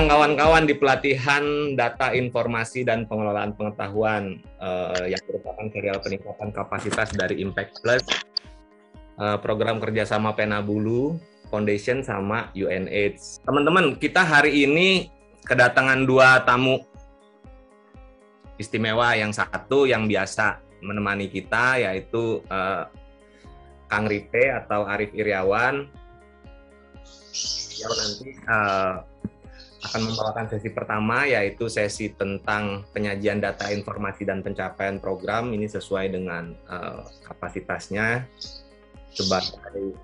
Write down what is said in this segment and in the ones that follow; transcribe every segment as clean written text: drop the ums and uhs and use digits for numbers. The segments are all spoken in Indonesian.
kawan-kawan di pelatihan data informasi dan pengelolaan pengetahuan yang merupakan serial peningkatan kapasitas dari Impact Plus, program kerjasama Penabulu Foundation sama UNAIDS. Teman-teman, kita hari ini kedatangan dua tamu istimewa. Yang satu yang biasa menemani kita yaitu Kang Ripe atau Arif Iriawan yang nanti akan membawakan sesi pertama, yaitu sesi tentang penyajian data informasi dan pencapaian program. Ini sesuai dengan kapasitasnya sebagai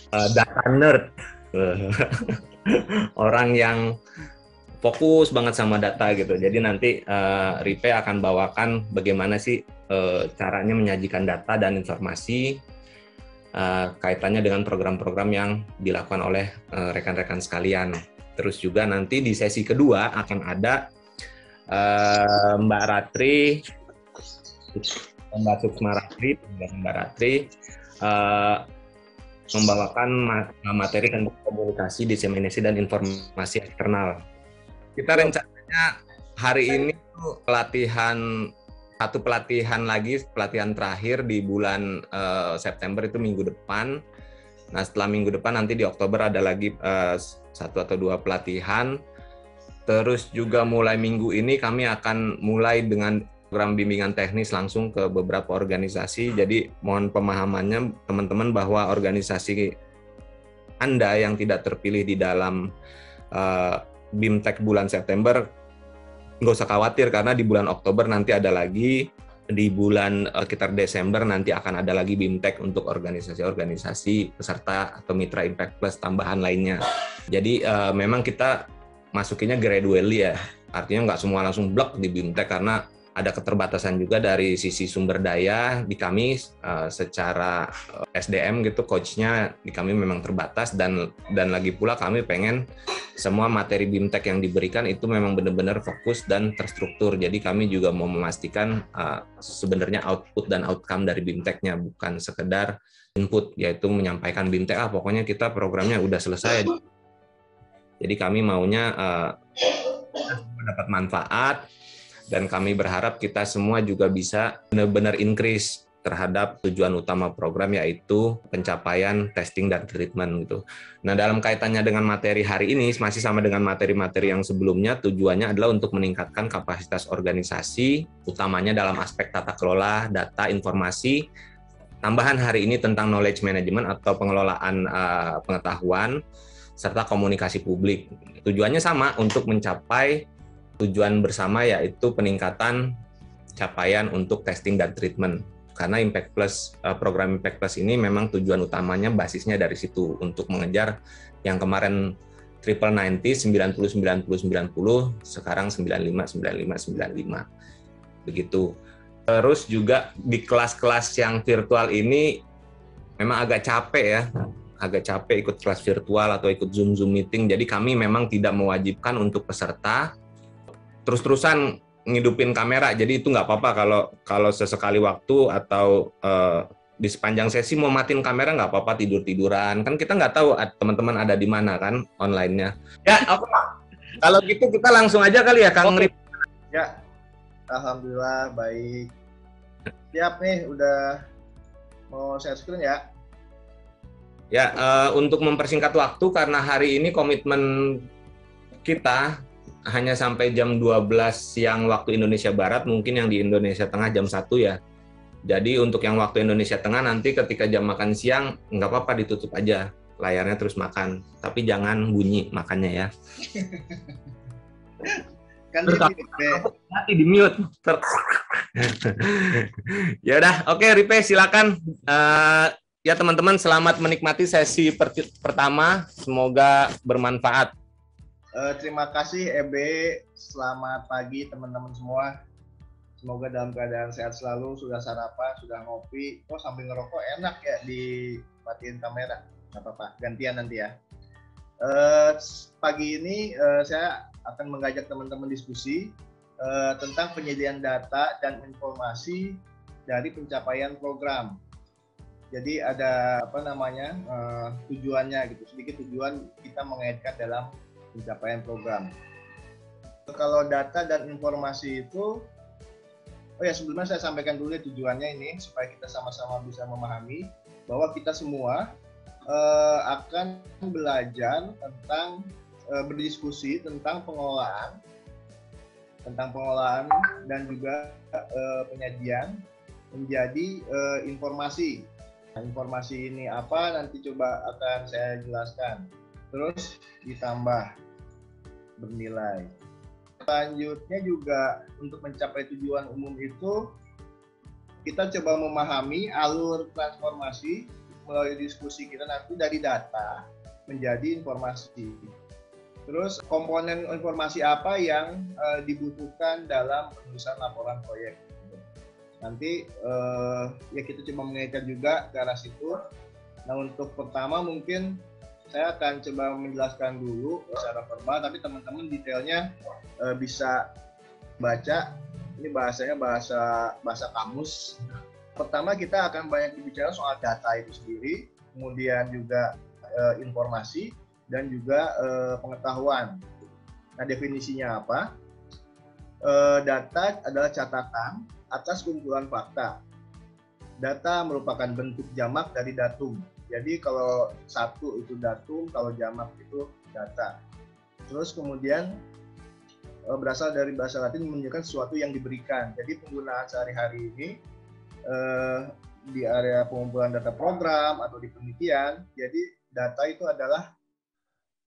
data nerd, orang yang fokus banget sama data gitu. Jadi nanti Ripe akan bawakan bagaimana sih caranya menyajikan data dan informasi kaitannya dengan program-program yang dilakukan oleh rekan-rekan sekalian. Terus juga nanti di sesi kedua akan ada Mbak Ratri, Mbak Suksma Ratri, Mbak Ratri membawakan materi tentang komunikasi, diseminasi, dan informasi eksternal. Kita rencananya hari ini tuh satu pelatihan lagi, pelatihan terakhir di bulan September itu minggu depan. Nah, setelah minggu depan nanti di Oktober ada lagi satu atau dua pelatihan. Terus juga mulai minggu ini kami akan mulai dengan program bimbingan teknis langsung ke beberapa organisasi. Jadi mohon pemahamannya teman-teman bahwa organisasi Anda yang tidak terpilih di dalam BIMTEK bulan September, nggak usah khawatir karena di bulan Oktober nanti ada lagi, di bulan sekitar Desember nanti akan ada lagi BIMTEK untuk organisasi-organisasi peserta atau mitra Impact Plus tambahan lainnya. Jadi memang kita masukinnya gradually ya, artinya nggak semua langsung blok di BIMTEK karena ada keterbatasan juga dari sisi sumber daya di kami secara SDM gitu, coachnya di kami memang terbatas dan lagi pula kami pengen semua materi BIMTEK yang diberikan itu memang benar-benar fokus dan terstruktur. Jadi kami juga mau memastikan sebenarnya output dan outcome dari BIMTEK-nya bukan sekedar input, yaitu menyampaikan BIMTEK pokoknya kita programnya udah selesai. Jadi kami maunya dapat manfaat. Dan kami berharap kita semua juga bisa benar-benar increase terhadap tujuan utama program, yaitu pencapaian testing dan treatment gitu. Nah, dalam kaitannya dengan materi hari ini, masih sama dengan materi-materi yang sebelumnya, tujuannya adalah untuk meningkatkan kapasitas organisasi, utamanya dalam aspek tata kelola, data, informasi. Tambahan hari ini tentang knowledge management atau pengelolaan pengetahuan, serta komunikasi publik. Tujuannya sama, untuk mencapai tujuan bersama, yaitu peningkatan capaian untuk testing dan treatment. Karena Impact Plus, program Impact Plus ini memang tujuan utamanya basisnya dari situ, untuk mengejar yang kemarin triple 90, 90, 90, 90, sekarang 95, 95, 95. Begitu. Terus juga di kelas-kelas yang virtual ini memang agak capek ya, agak capek ikut kelas virtual atau ikut Zoom meeting. Jadi kami memang tidak mewajibkan untuk peserta terus-terusan ngidupin kamera, jadi itu nggak apa-apa kalau sesekali waktu atau di sepanjang sesi mau matiin kamera nggak apa-apa, tidur-tiduran, kan kita nggak tahu teman-teman ada di mana kan online-nya. Ya, oke. Kalau gitu kita langsung aja kali ya, Kang Rip. Ya, alhamdulillah baik. Siap nih, udah mau share screen ya. Ya, untuk mempersingkat waktu karena hari ini komitmen kita hanya sampai jam 12 siang waktu Indonesia Barat, mungkin yang di Indonesia Tengah jam 1 ya. Jadi untuk yang waktu Indonesia Tengah nanti ketika jam makan siang, nggak apa-apa ditutup aja layarnya terus makan. Tapi jangan bunyi makannya ya. Kan nanti di mute. Ya udah, oke Ripe silakan. Ya teman-teman, selamat menikmati sesi pertama. Semoga bermanfaat. Terima kasih Ebe, selamat pagi teman-teman semua. Semoga dalam keadaan sehat selalu, sudah sarapan, sudah ngopi. Oh sambil ngerokok enak ya, dimatiin kamera. Nggak apa-apa, gantian nanti ya. Pagi ini saya akan mengajak teman-teman diskusi tentang penyediaan data dan informasi dari pencapaian program. Jadi ada tujuannya gitu, sedikit tujuan kita mengaitkan dalam pencapaian program. Kalau data dan informasi itu, oh ya sebelumnya saya sampaikan dulu tujuannya ini supaya kita sama-sama bisa memahami bahwa kita semua akan belajar tentang berdiskusi tentang pengelolaan dan juga penyajian menjadi informasi. Nah, informasi ini apa nanti coba akan saya jelaskan. Terus ditambah bernilai. Selanjutnya juga untuk mencapai tujuan umum itu kita coba memahami alur transformasi melalui diskusi kita nanti dari data menjadi informasi. Terus komponen informasi apa yang dibutuhkan dalam penulisan laporan proyek. Nanti ya kita coba mengaitkan juga ke arah situ. Nah untuk pertama mungkin saya akan coba menjelaskan dulu secara verbal, tapi teman-teman detailnya bisa baca. Ini bahasanya bahasa kamus. Pertama kita akan banyak bicara soal data itu sendiri, kemudian juga informasi dan juga pengetahuan. Nah definisinya apa? Data adalah catatan atas kumpulan fakta. Data merupakan bentuk jamak dari datum. Jadi kalau satu itu datum, kalau jamak itu data. Terus kemudian berasal dari bahasa Latin menunjukkan sesuatu yang diberikan. Jadi penggunaan sehari-hari ini di area pengumpulan data program atau di penelitian, jadi data itu adalah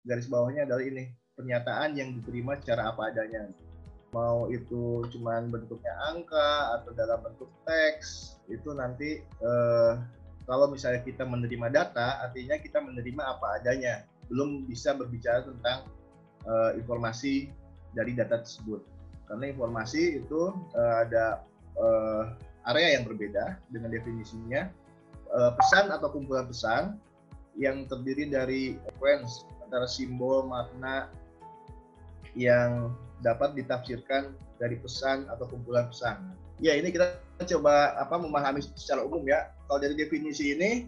garis bawahnya adalah ini pernyataan yang diterima secara apa adanya. Mau itu cuman bentuknya angka atau dalam bentuk teks, itu nanti kalau misalnya kita menerima data, artinya kita menerima apa adanya, belum bisa berbicara tentang informasi dari data tersebut. Karena informasi itu ada area yang berbeda dengan definisinya. Pesan atau kumpulan pesan yang terdiri dari sequence antara simbol, makna yang dapat ditafsirkan dari pesan atau kumpulan pesan. Ya ini kita coba memahami secara umum ya. Kalau dari definisi ini,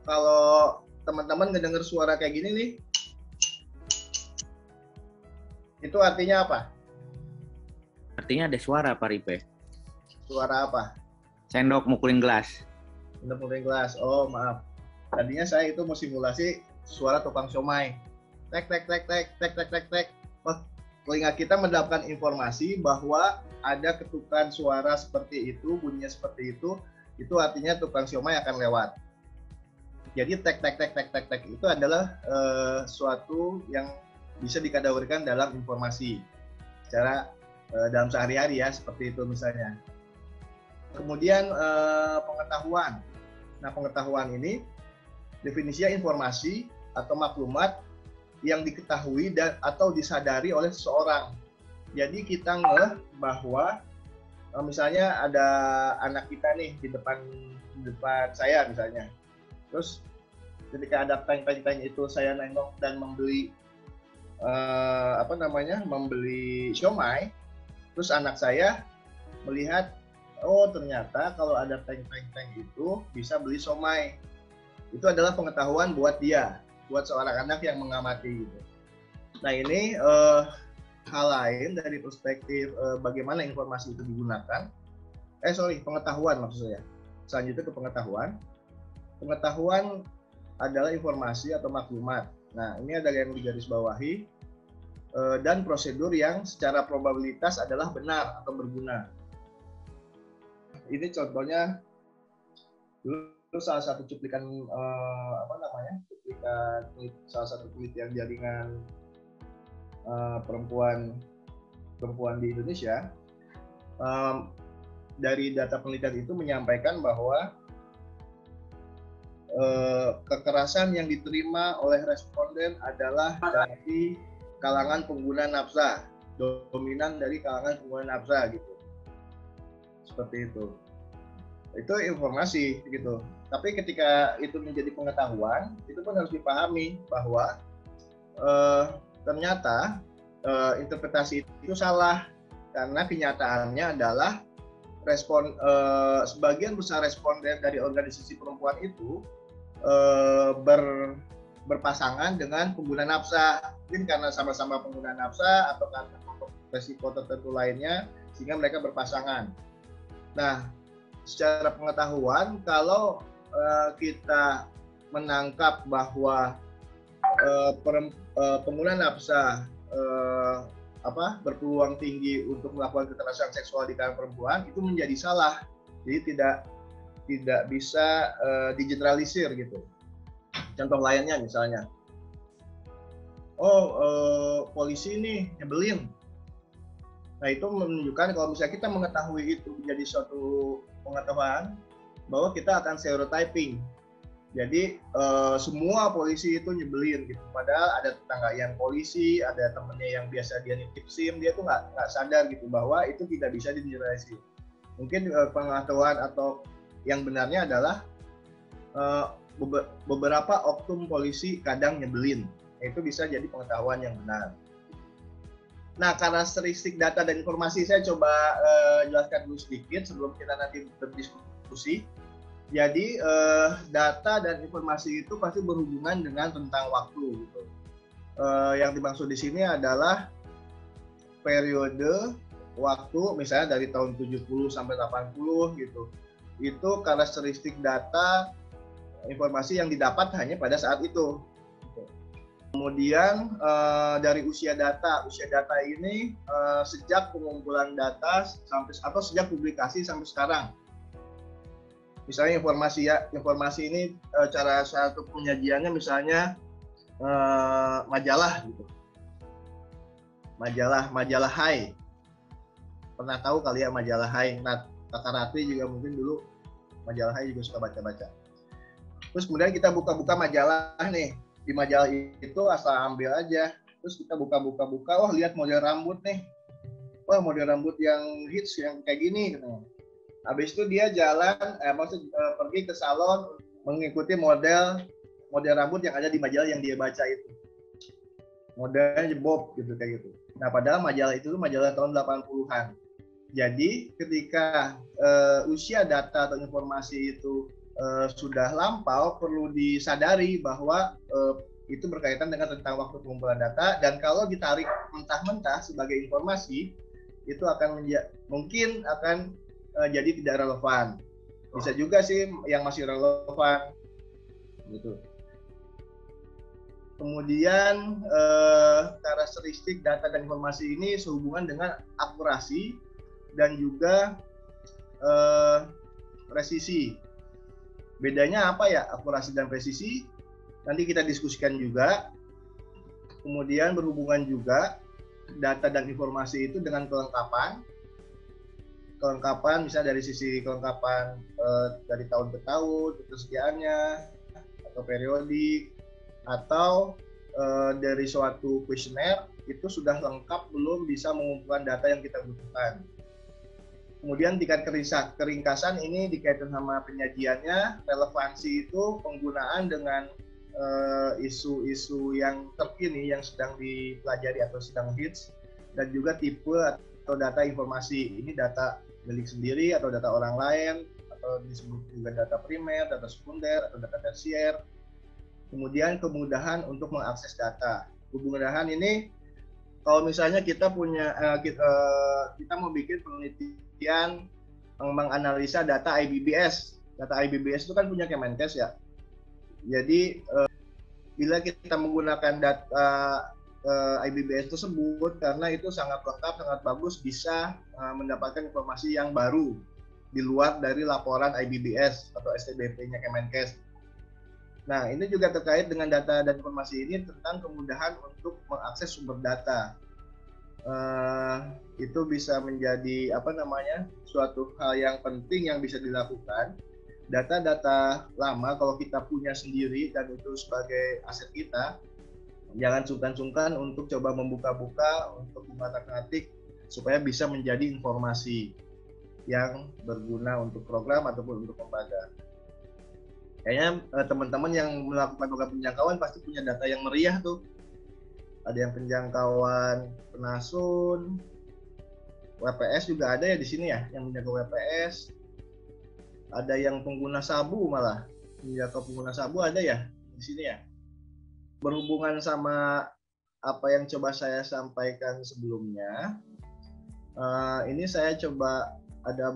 kalau teman-teman ngedengar suara kayak gini nih, itu artinya apa? Artinya ada suara Pak Ripe. Suara apa? Sendok mukulin gelas. Sendok mukulin gelas. Oh maaf. Tadinya saya itu mau simulasi suara tukang somai. Tek tek tek tek tek tek tek tek. Oh, telinga kita mendapatkan informasi bahwa ada ketukan suara seperti itu, bunyinya seperti itu artinya tukang siomay akan lewat. Jadi tek tek tek tek tek tek itu adalah suatu yang bisa dikategorikan dalam informasi secara dalam sehari-hari ya, seperti itu misalnya. Kemudian pengetahuan. Nah pengetahuan ini definisinya informasi atau maklumat yang diketahui dan atau disadari oleh seseorang. Jadi kita ngeh bahwa misalnya ada anak kita nih di depan saya misalnya. Terus ketika ada tank itu saya nengok dan membeli membeli siomay. Terus anak saya melihat, oh ternyata kalau ada tank itu bisa beli siomay. Itu adalah pengetahuan buat dia, buat seorang anak yang mengamati gitu. Nah ini hal lain dari perspektif bagaimana informasi itu digunakan. Pengetahuan maksud saya. Selanjutnya ke pengetahuan. Pengetahuan adalah informasi atau maklumat. Nah ini ada yang digarisbawahi dan prosedur yang secara probabilitas adalah benar atau berguna. Ini contohnya dulu salah satu cuplikan salah satu penelitian jaringan perempuan di Indonesia. Dari data penelitian itu menyampaikan bahwa kekerasan yang diterima oleh responden adalah dari kalangan pengguna nafsa, dominan dari kalangan pengguna nafsa gitu. Seperti itu. Itu informasi gitu. Tapi ketika itu menjadi pengetahuan, itu pun harus dipahami bahwa ternyata interpretasi itu salah karena kenyataannya adalah sebagian besar responden dari organisasi perempuan itu berpasangan dengan pengguna nafsa. Mungkin karena sama-sama pengguna nafsa atau karena resiko tertentu lainnya sehingga mereka berpasangan. Nah, secara pengetahuan kalau kita menangkap bahwa pengguna nafsa berpeluang tinggi untuk melakukan kekerasan seksual di kalangan perempuan, itu menjadi salah. Jadi tidak bisa digeneralisir gitu. Contoh lainnya misalnya, polisi ini nyebelin. Nah, itu menunjukkan kalau misalnya kita mengetahui itu menjadi suatu pengetahuan bahwa kita akan stereotyping. Jadi semua polisi itu nyebelin gitu. Padahal ada tetangga yang polisi, ada temennya yang biasa dia nitip SIM, dia tuh nggak sadar gitu bahwa itu tidak bisa digeneralisir. Mungkin pengetahuan atau yang benarnya adalah beberapa oknum polisi kadang nyebelin. Itu bisa jadi pengetahuan yang benar. Nah, karakteristik data dan informasi saya coba jelaskan dulu sedikit sebelum kita nanti berdiskusi. Jadi data dan informasi itu pasti berhubungan dengan rentang waktu. Gitu. Yang dimaksud di sini adalah periode waktu, misalnya dari tahun 70 sampai 80 gitu. Itu karakteristik data informasi yang didapat hanya pada saat itu. Kemudian dari usia data ini sejak pengumpulan data atau sejak publikasi sampai sekarang. Misalnya informasi ini cara satu penyajiannya misalnya majalah gitu. Majalah Hai. Pernah tahu kali ya majalah Hai? Nah, Kakak Ratri juga mungkin dulu majalah Hai juga suka baca-baca. Terus kemudian kita buka-buka majalah nih. Di majalah itu asal ambil aja. Terus kita buka-buka, wah lihat model rambut nih. Wah, model rambut yang hits yang kayak gini gitu. Habis itu dia jalan, pergi ke salon mengikuti model rambut yang ada di majalah yang dia baca itu. Modelnya Bob gitu kayak gitu. Nah, padahal majalah itu majalah tahun 80-an. Jadi ketika usia data atau informasi itu sudah lampau, perlu disadari bahwa itu berkaitan dengan rentang waktu pengumpulan data, dan kalau ditarik mentah-mentah sebagai informasi itu mungkin akan jadi tidak relevan. Bisa juga sih yang masih relevan gitu. Kemudian karakteristik data dan informasi ini sehubungan dengan akurasi dan juga presisi. Bedanya apa ya akurasi dan presisi? Nanti kita diskusikan juga. Kemudian berhubungan juga data dan informasi itu dengan kelengkapan. Kelengkapan misalnya dari sisi kelengkapan dari tahun ke tahun, ketersediaannya, atau periodik, atau dari suatu kuesioner itu sudah lengkap belum bisa mengumpulkan data yang kita butuhkan. Kemudian tingkat keringkasan ini dikaitkan sama penyajiannya, relevansi itu penggunaan dengan isu-isu yang terkini yang sedang dipelajari atau sedang hits, dan juga tipe atau data informasi. Ini data milik sendiri atau data orang lain, atau disebut juga data primer, data sekunder, atau data tersier. Kemudian kemudahan untuk mengakses data. Kemudahan ini kalau misalnya kita kita mau bikin penelitian menganalisa data IBBS. Data IBBS itu kan punya Kemenkes ya. Jadi bila kita menggunakan data IBBS tersebut, karena itu sangat lengkap, sangat bagus, bisa mendapatkan informasi yang baru di luar dari laporan IBBS atau STBP-nya Kemenkes. Nah, ini juga terkait dengan data dan informasi ini tentang kemudahan untuk mengakses sumber data. Itu bisa menjadi suatu hal yang penting yang bisa dilakukan. Data-data lama kalau kita punya sendiri dan itu sebagai aset kita, jangan sungkan-sungkan untuk coba membuka-buka, untuk mengatik-atik supaya bisa menjadi informasi yang berguna untuk program ataupun untuk lembaga. Kayaknya teman-teman yang melakukan program penjangkauan pasti punya data yang meriah tuh. Ada yang penjangkauan penasun, WPS juga ada ya di sini ya, yang menjaga WPS. Ada yang pengguna sabu malah, menjaga pengguna sabu ada ya di sini ya. berhubungan sama apa yang coba saya sampaikan sebelumnya, ini saya coba ada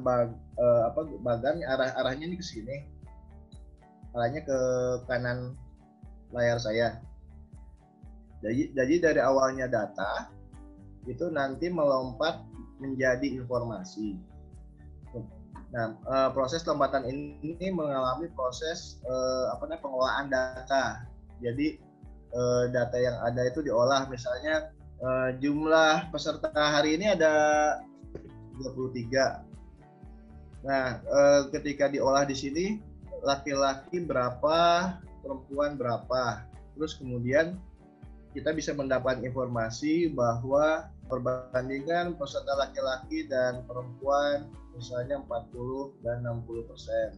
bagan arahnya ini ke sini, arahnya ke kanan layar saya. Jadi dari awalnya data itu nanti melompat menjadi informasi. Nah, proses lompatan ini mengalami proses pengelolaan data. Jadi data yang ada itu diolah, misalnya jumlah peserta hari ini ada 23. Nah, ketika diolah di sini laki-laki berapa, perempuan berapa. Terus kemudian kita bisa mendapat informasi bahwa perbandingan peserta laki-laki dan perempuan misalnya 40 dan 60%.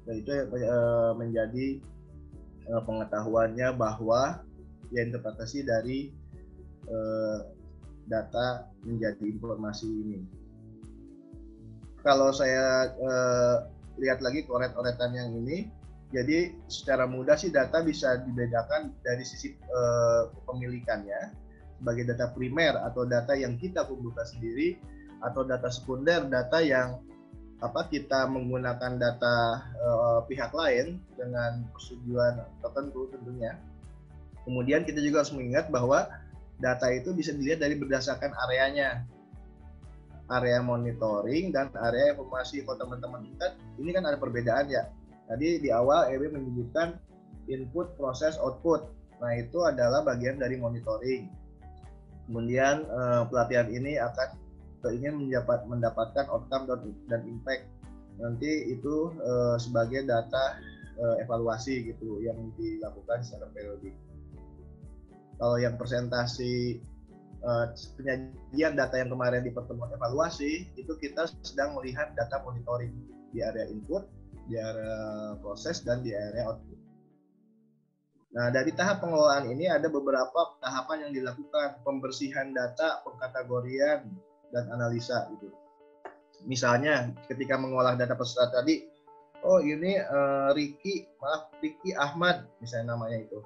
Dan itu menjadi pengetahuannya bahwa ya interpretasi dari data menjadi informasi ini. Kalau saya lihat lagi coret-coretan yang ini, jadi secara mudah sih data bisa dibedakan dari sisi kepemilikannya sebagai data primer atau data yang kita kumpulkan sendiri, atau data sekunder, data yang kita menggunakan data pihak lain dengan persetujuan tertentu tentunya. Kemudian kita juga harus mengingat bahwa data itu bisa dilihat dari berdasarkan areanya, area monitoring dan area informasi. Kalau teman-teman ingat, ini kan ada perbedaan ya. Tadi di awal EB menyebutkan input, proses, output. Nah, itu adalah bagian dari monitoring. Kemudian pelatihan ini akan ingin mendapatkan outcome dan impact. Nanti itu sebagai data evaluasi gitu yang dilakukan secara periodik. Kalau yang presentasi penyajian data yang kemarin di pertemuan evaluasi, itu kita sedang melihat data monitoring di area input, di area proses, dan di area output. Nah, dari tahap pengelolaan ini ada beberapa tahapan yang dilakukan: pembersihan data, pengkategorian, dan analisa gitu. Misalnya ketika mengolah data peserta tadi, oh ini Ricky Ahmad misalnya namanya itu.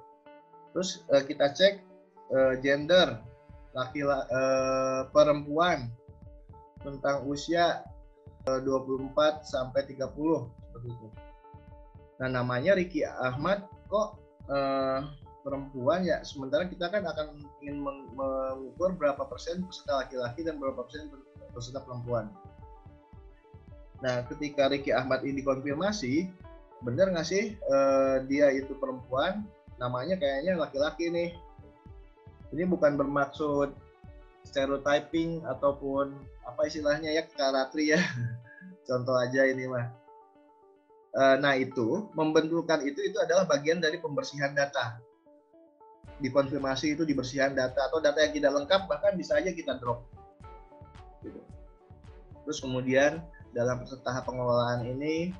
Terus kita cek gender, perempuan, tentang usia 24 sampai 30 seperti itu. Nah, namanya Ricky Ahmad kok perempuan ya, sementara kita kan akan ingin mengukur berapa persen peserta laki-laki dan berapa persen peserta perempuan. Nah, ketika Ricky Ahmad ini dikonfirmasi, benar nggak sih dia itu perempuan, namanya kayaknya laki-laki nih. Ini bukan bermaksud stereotyping ataupun apa istilahnya ya, karatri ya. Contoh aja ini mah. Nah, itu membenturkan itu adalah bagian dari pembersihan data. Dikonfirmasi itu dibersihan data, atau data yang tidak lengkap bahkan bisa aja kita drop. Gitu. Terus kemudian dalam tahap pengelolaan ini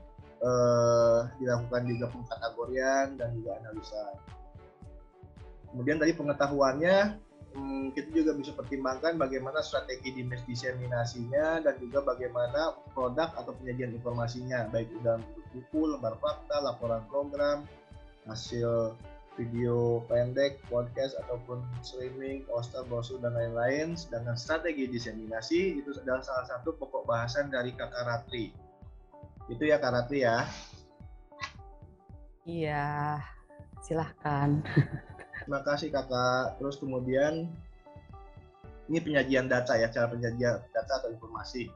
dilakukan juga pengkategorian dan juga analisa. Kemudian dari pengetahuannya kita juga bisa pertimbangkan bagaimana strategi diseminasinya dan juga bagaimana produk atau penyajian informasinya, baik dalam buku, lembar fakta, laporan program, hasil video pendek, podcast, ataupun streaming, poster, brosur, dan lain-lain. Sedangkan strategi diseminasi itu adalah salah satu pokok bahasan dari Kakak Ratri. Itu ya Kak Ratri ya? Iya, silahkan. Terima kasih Kakak. Terus kemudian ini penyajian data ya, cara penyajian data atau informasi.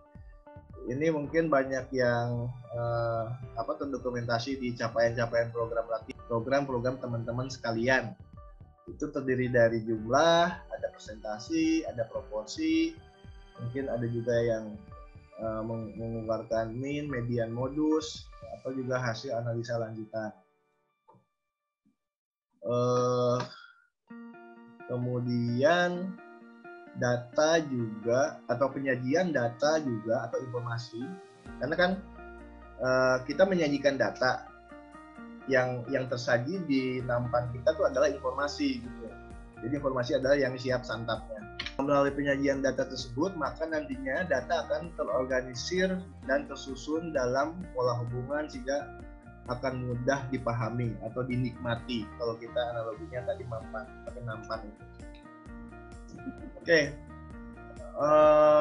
Ini mungkin banyak yang terdokumentasi di capaian-capaian program teman-teman sekalian. Itu terdiri dari jumlah, ada presentasi, ada proporsi, mungkin ada juga yang mengeluarkan mean, median, modus, atau juga hasil analisa lanjutan. Kemudian data juga, atau penyajian data juga atau informasi, karena kan kita menyajikan data yang tersaji di nampan kita itu adalah informasi gitu. Jadi informasi adalah yang siap santapnya. Melalui penyajian data tersebut, maka nantinya data akan terorganisir dan tersusun dalam pola hubungan sehingga akan mudah dipahami atau dinikmati. Kalau kita analoginya tadi pakai nampan itu. Oke.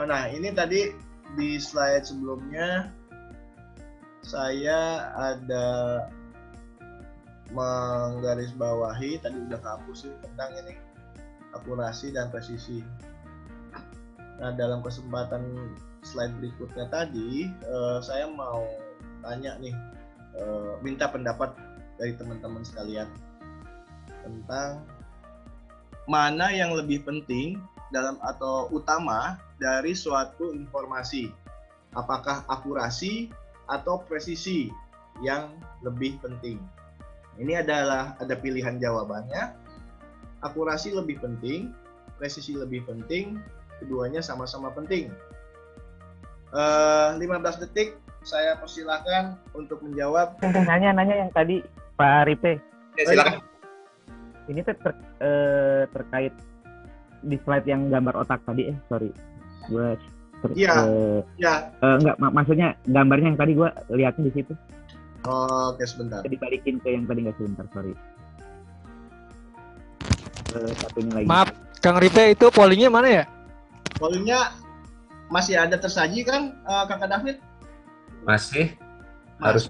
Nah ini tadi di slide sebelumnya saya ada menggarisbawahi, tadi udah kehapus tentang ini akurasi dan presisi. Nah dalam kesempatan slide berikutnya tadi saya mau tanya nih, minta pendapat dari teman-teman sekalian tentang mana yang lebih penting dalam atau utama dari suatu informasi, apakah akurasi atau presisi yang lebih penting. Ini adalah ada pilihan jawabannya. Akurasi lebih penting, presisi lebih penting, keduanya sama-sama penting. 15 detik saya persilahkan untuk menjawab. Nanya yang tadi Pak Ripe. Ya, silakan. Ini terkait di slide yang gambar otak tadi. Sorry, gue enggak, maksudnya gambarnya yang tadi gue lihatnya di situ. Oke, sebentar. Dibalikin ke yang tadi, nggak, sebentar, sorry. Satunya lagi. Maaf, Kang Ripe, itu pollingnya mana ya? Pollingnya masih ada tersaji kan, Kakak David? Masih harus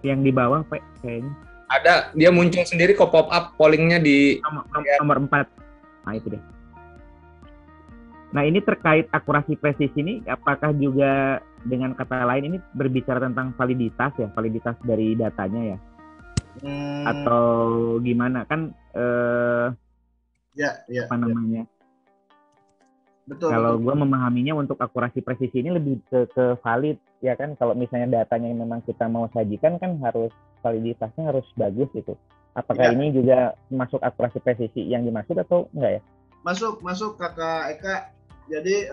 yang di bawah, Pak, kayaknya. Ada, dia muncul sendiri kok pop up pollingnya di nomor 4. Nah, itu deh. Nah, ini terkait akurasi presisi ini, apakah juga dengan kata lain ini berbicara tentang validitas ya, validitas dari datanya ya? Atau gimana kan? Apa namanya? Betul. Kalau gue memahaminya untuk akurasi presisi ini lebih ke valid ya kan. Kalau misalnya datanya yang memang kita mau sajikan kan harus validitasnya harus bagus gitu. Apakah ini juga masuk akurasi presisi yang dimaksud atau enggak ya? Masuk Kakak Eka. Jadi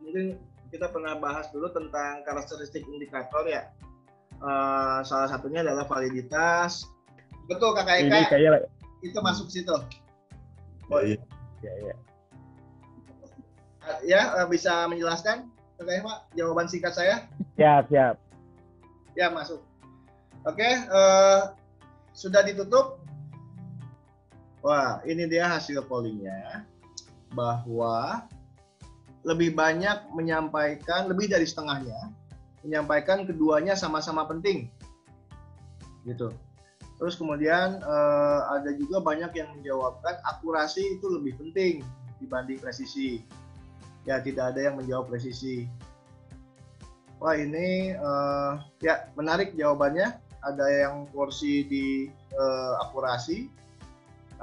mungkin kita pernah bahas dulu tentang karakteristik indikator ya. Salah satunya adalah validitas. Betul Kakak Eka. Ini kayak itu masuk situ. Oh iya. Ya, bisa menjelaskan Kakak Eka jawaban singkat saya? Siap. Ya, masuk. Oke, sudah ditutup. Wah, ini dia hasil pollingnya, bahwa lebih banyak menyampaikan, lebih dari setengahnya menyampaikan keduanya sama-sama penting, gitu. Terus kemudian ada juga banyak yang menjawabkan akurasi itu lebih penting dibanding presisi. Ya, tidak ada yang menjawab presisi. Wah, ini ya menarik jawabannya. Ada yang porsi di akurasi,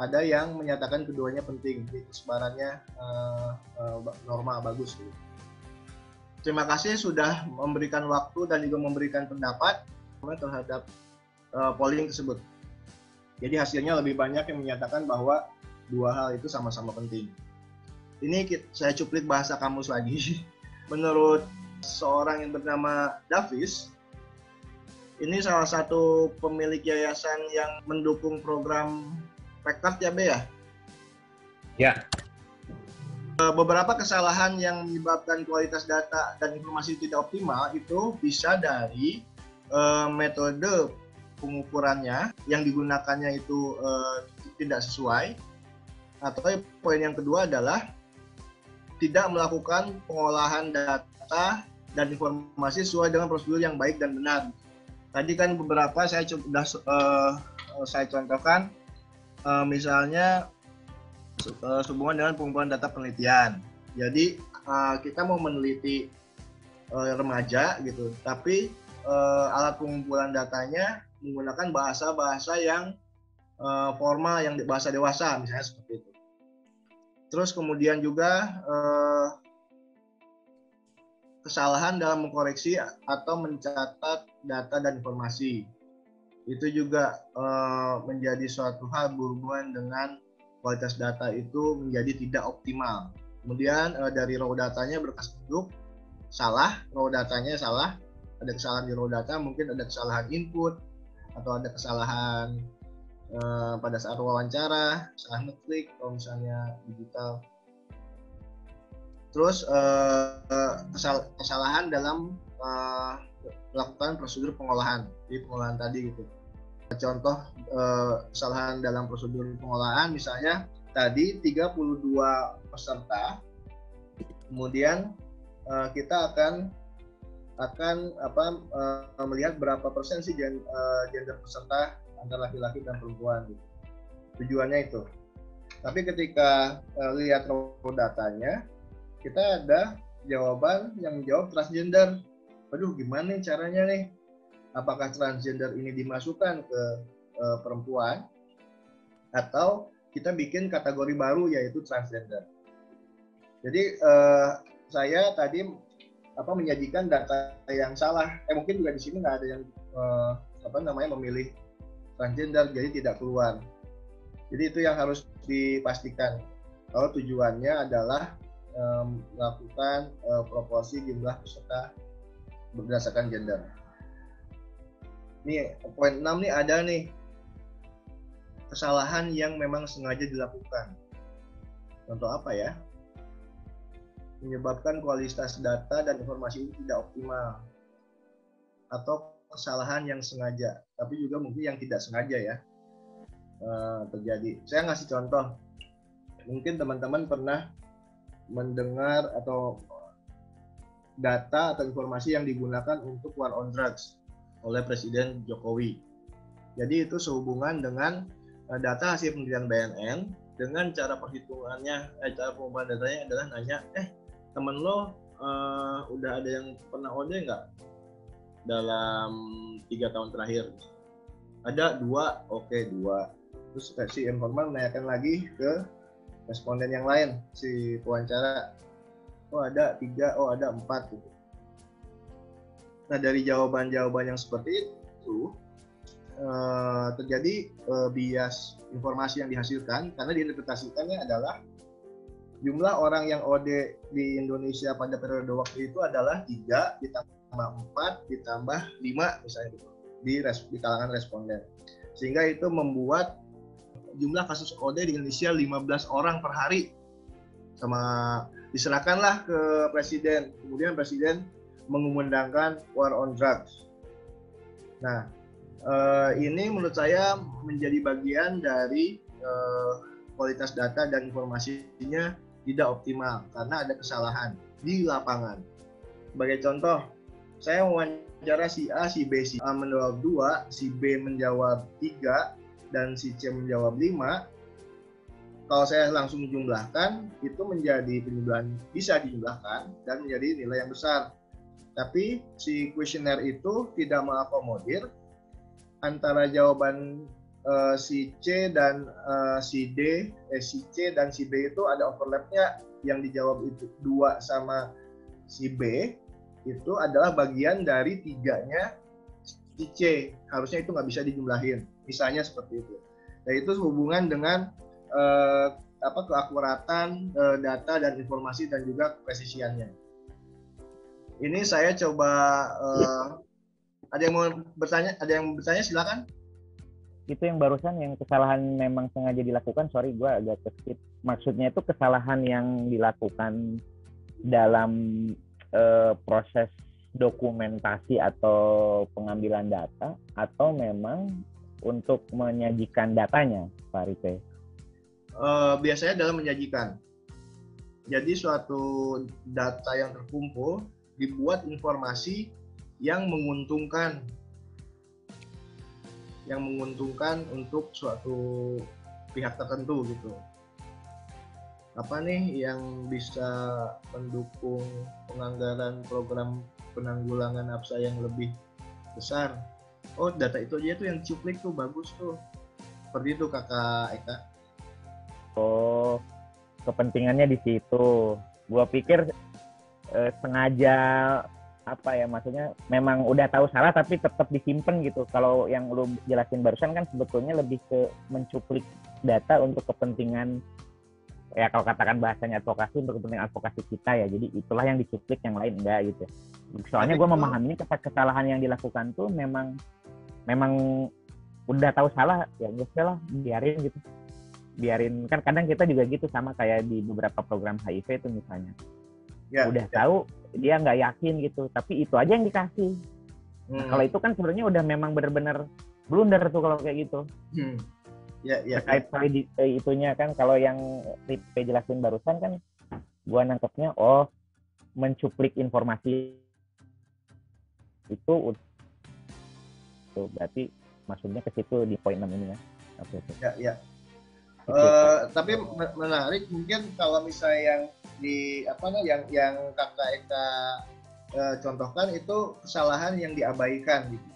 ada yang menyatakan keduanya penting. Jadi kesebarannya normal, bagus. Terima kasih sudah memberikan waktu dan juga memberikan pendapat terhadap polling tersebut. Jadi hasilnya lebih banyak yang menyatakan bahwa dua hal itu sama-sama penting. Ini saya cuplik bahasa kamus lagi. Menurut seorang yang bernama Davis, ini salah satu pemilik yayasan yang mendukung program Pekart ya, Be ya? Ya. Beberapa kesalahan yang menyebabkan kualitas data dan informasi tidak optimal itu bisa dari metode pengukurannya yang digunakannya itu tidak sesuai, atau poin yang kedua adalah tidak melakukan pengolahan data dan informasi sesuai dengan prosedur yang baik dan benar. Tadi kan beberapa saya sudah saya contohkan, misalnya sehubungan dengan pengumpulan data penelitian. Jadi kita mau meneliti remaja gitu, tapi alat pengumpulan datanya menggunakan bahasa-bahasa yang formal, yang bahasa dewasa misalnya seperti itu. Terus kemudian juga kesalahan dalam mengkoreksi atau mencatat data dan informasi. Itu juga menjadi suatu hal berhubungan dengan kualitas data itu menjadi tidak optimal. Kemudian dari raw datanya berkas bentuk salah, raw datanya salah, ada kesalahan di raw data, mungkin ada kesalahan input atau ada kesalahan pada saat wawancara, salah ngeklik kalau misalnya digital. Terus kesalahan dalam melakukan prosedur pengolahan di pengolahan tadi gitu. Contoh kesalahan dalam prosedur pengolahan misalnya tadi 32 peserta, kemudian kita akan melihat berapa persen sih gender peserta antara laki-laki dan perempuan gitu. Tujuannya itu. Tapi ketika lihat raw datanya, kita ada jawaban yang menjawab transgender. Aduh, gimana nih caranya nih? Apakah transgender ini dimasukkan ke perempuan atau kita bikin kategori baru yaitu transgender. Jadi saya tadi menyajikan data yang salah. Mungkin juga di sini nggak ada yang memilih transgender, jadi tidak keluar. Jadi itu yang harus dipastikan. Kalau tujuannya adalah melakukan proporsi jumlah peserta berdasarkan gender. Nih, poin 6 nih ada nih kesalahan yang memang sengaja dilakukan. Contoh apa ya? Menyebabkan kualitas data dan informasi itu tidak optimal. Atau kesalahan yang sengaja, tapi juga mungkin yang tidak sengaja ya terjadi. Saya ngasih contoh. Mungkin teman-teman pernah mendengar atau data atau informasi yang digunakan untuk war on drugs oleh Presiden Jokowi. Jadi itu sehubungan dengan data hasil penelitian BNN dengan cara perhitungannya, cara pengumpulan datanya adalah nanya, temen lo udah ada yang pernah OD nggak dalam 3 tahun terakhir? Ada 2, oke 2. Terus si informan menanyakan lagi ke responden yang lain, si pewawancara, oh ada 3, oh ada 4 gitu. Nah dari jawaban-jawaban yang seperti itu terjadi bias informasi yang dihasilkan karena diinterpretasikannya adalah jumlah orang yang OD di Indonesia pada periode waktu itu adalah 3 ditambah 4 ditambah 5 misalnya gitu, di kalangan responden. Sehingga itu membuat jumlah kasus OD di Indonesia 15 orang per hari. Diserahkanlah ke Presiden. Kemudian Presiden mengumandangkan war on drugs. Nah, ini menurut saya menjadi bagian dari kualitas data dan informasinya tidak optimal karena ada kesalahan di lapangan. Sebagai contoh, saya wawancara si A, si B, si A menjawab 2, si B menjawab 3, dan si C menjawab 5. Kalau saya langsung jumlahkan, itu menjadi penjumlahan bisa dijumlahkan dan menjadi nilai yang besar. Tapi si kuesioner itu tidak mengakomodir antara jawaban si C dan si D, si C dan si B itu ada overlapnya. Yang dijawab itu 2 sama si B itu adalah bagian dari 3-nya si C. Harusnya itu nggak bisa dijumlahin. Misalnya seperti itu. Nah itu hubungan dengan keakuratan data dan informasi dan juga kepresisiannya. Ini saya coba ada yang mau bertanya? Ada yang bertanya silakan. Itu yang barusan yang kesalahan memang sengaja dilakukan, sorry gue agak keskip. Maksudnya itu kesalahan yang dilakukan dalam proses dokumentasi atau pengambilan data atau memang untuk menyajikan datanya, Pak Ripe? Biasanya dalam menyajikan. Jadi suatu data yang terkumpul dibuat informasi yang menguntungkan untuk suatu pihak tertentu gitu. Apa nih yang bisa mendukung penganggaran program penanggulangan APSA yang lebih besar? Oh, data itu aja tuh yang cuplik tuh bagus tuh. Seperti itu Kakak Eka. Oh, kepentingannya di situ. Gua pikir sengaja maksudnya memang udah tahu salah tapi tetap disimpan gitu. Kalau yang lu jelasin barusan kan sebetulnya lebih ke mencuplik data untuk kepentingan, ya kalau katakan bahasanya advokasi, untuk kepentingan advokasi kita ya. Jadi itulah yang dicuplik, yang lain enggak gitu. Soalnya gue memahami kesalahan yang dilakukan tuh memang udah tahu salah, ya udah lah biarin gitu. Biarin, kan kadang kita juga gitu sama kayak di beberapa program HIV itu misalnya. Ya, udah tahu dia nggak yakin gitu, tapi itu aja yang dikasih. Nah, kalau itu kan sebenarnya udah memang benar-benar blunder tuh kalau kayak gitu. Terkait itunya kan, kalau yang Ripe jelasin barusan kan, gua nangkepnya mencuplik informasi itu berarti maksudnya ke situ di poin 6 ini ya. Oke. Ya. Tapi menarik mungkin kalau misalnya yang di yang Kakak Eka contohkan itu kesalahan yang diabaikan gitu.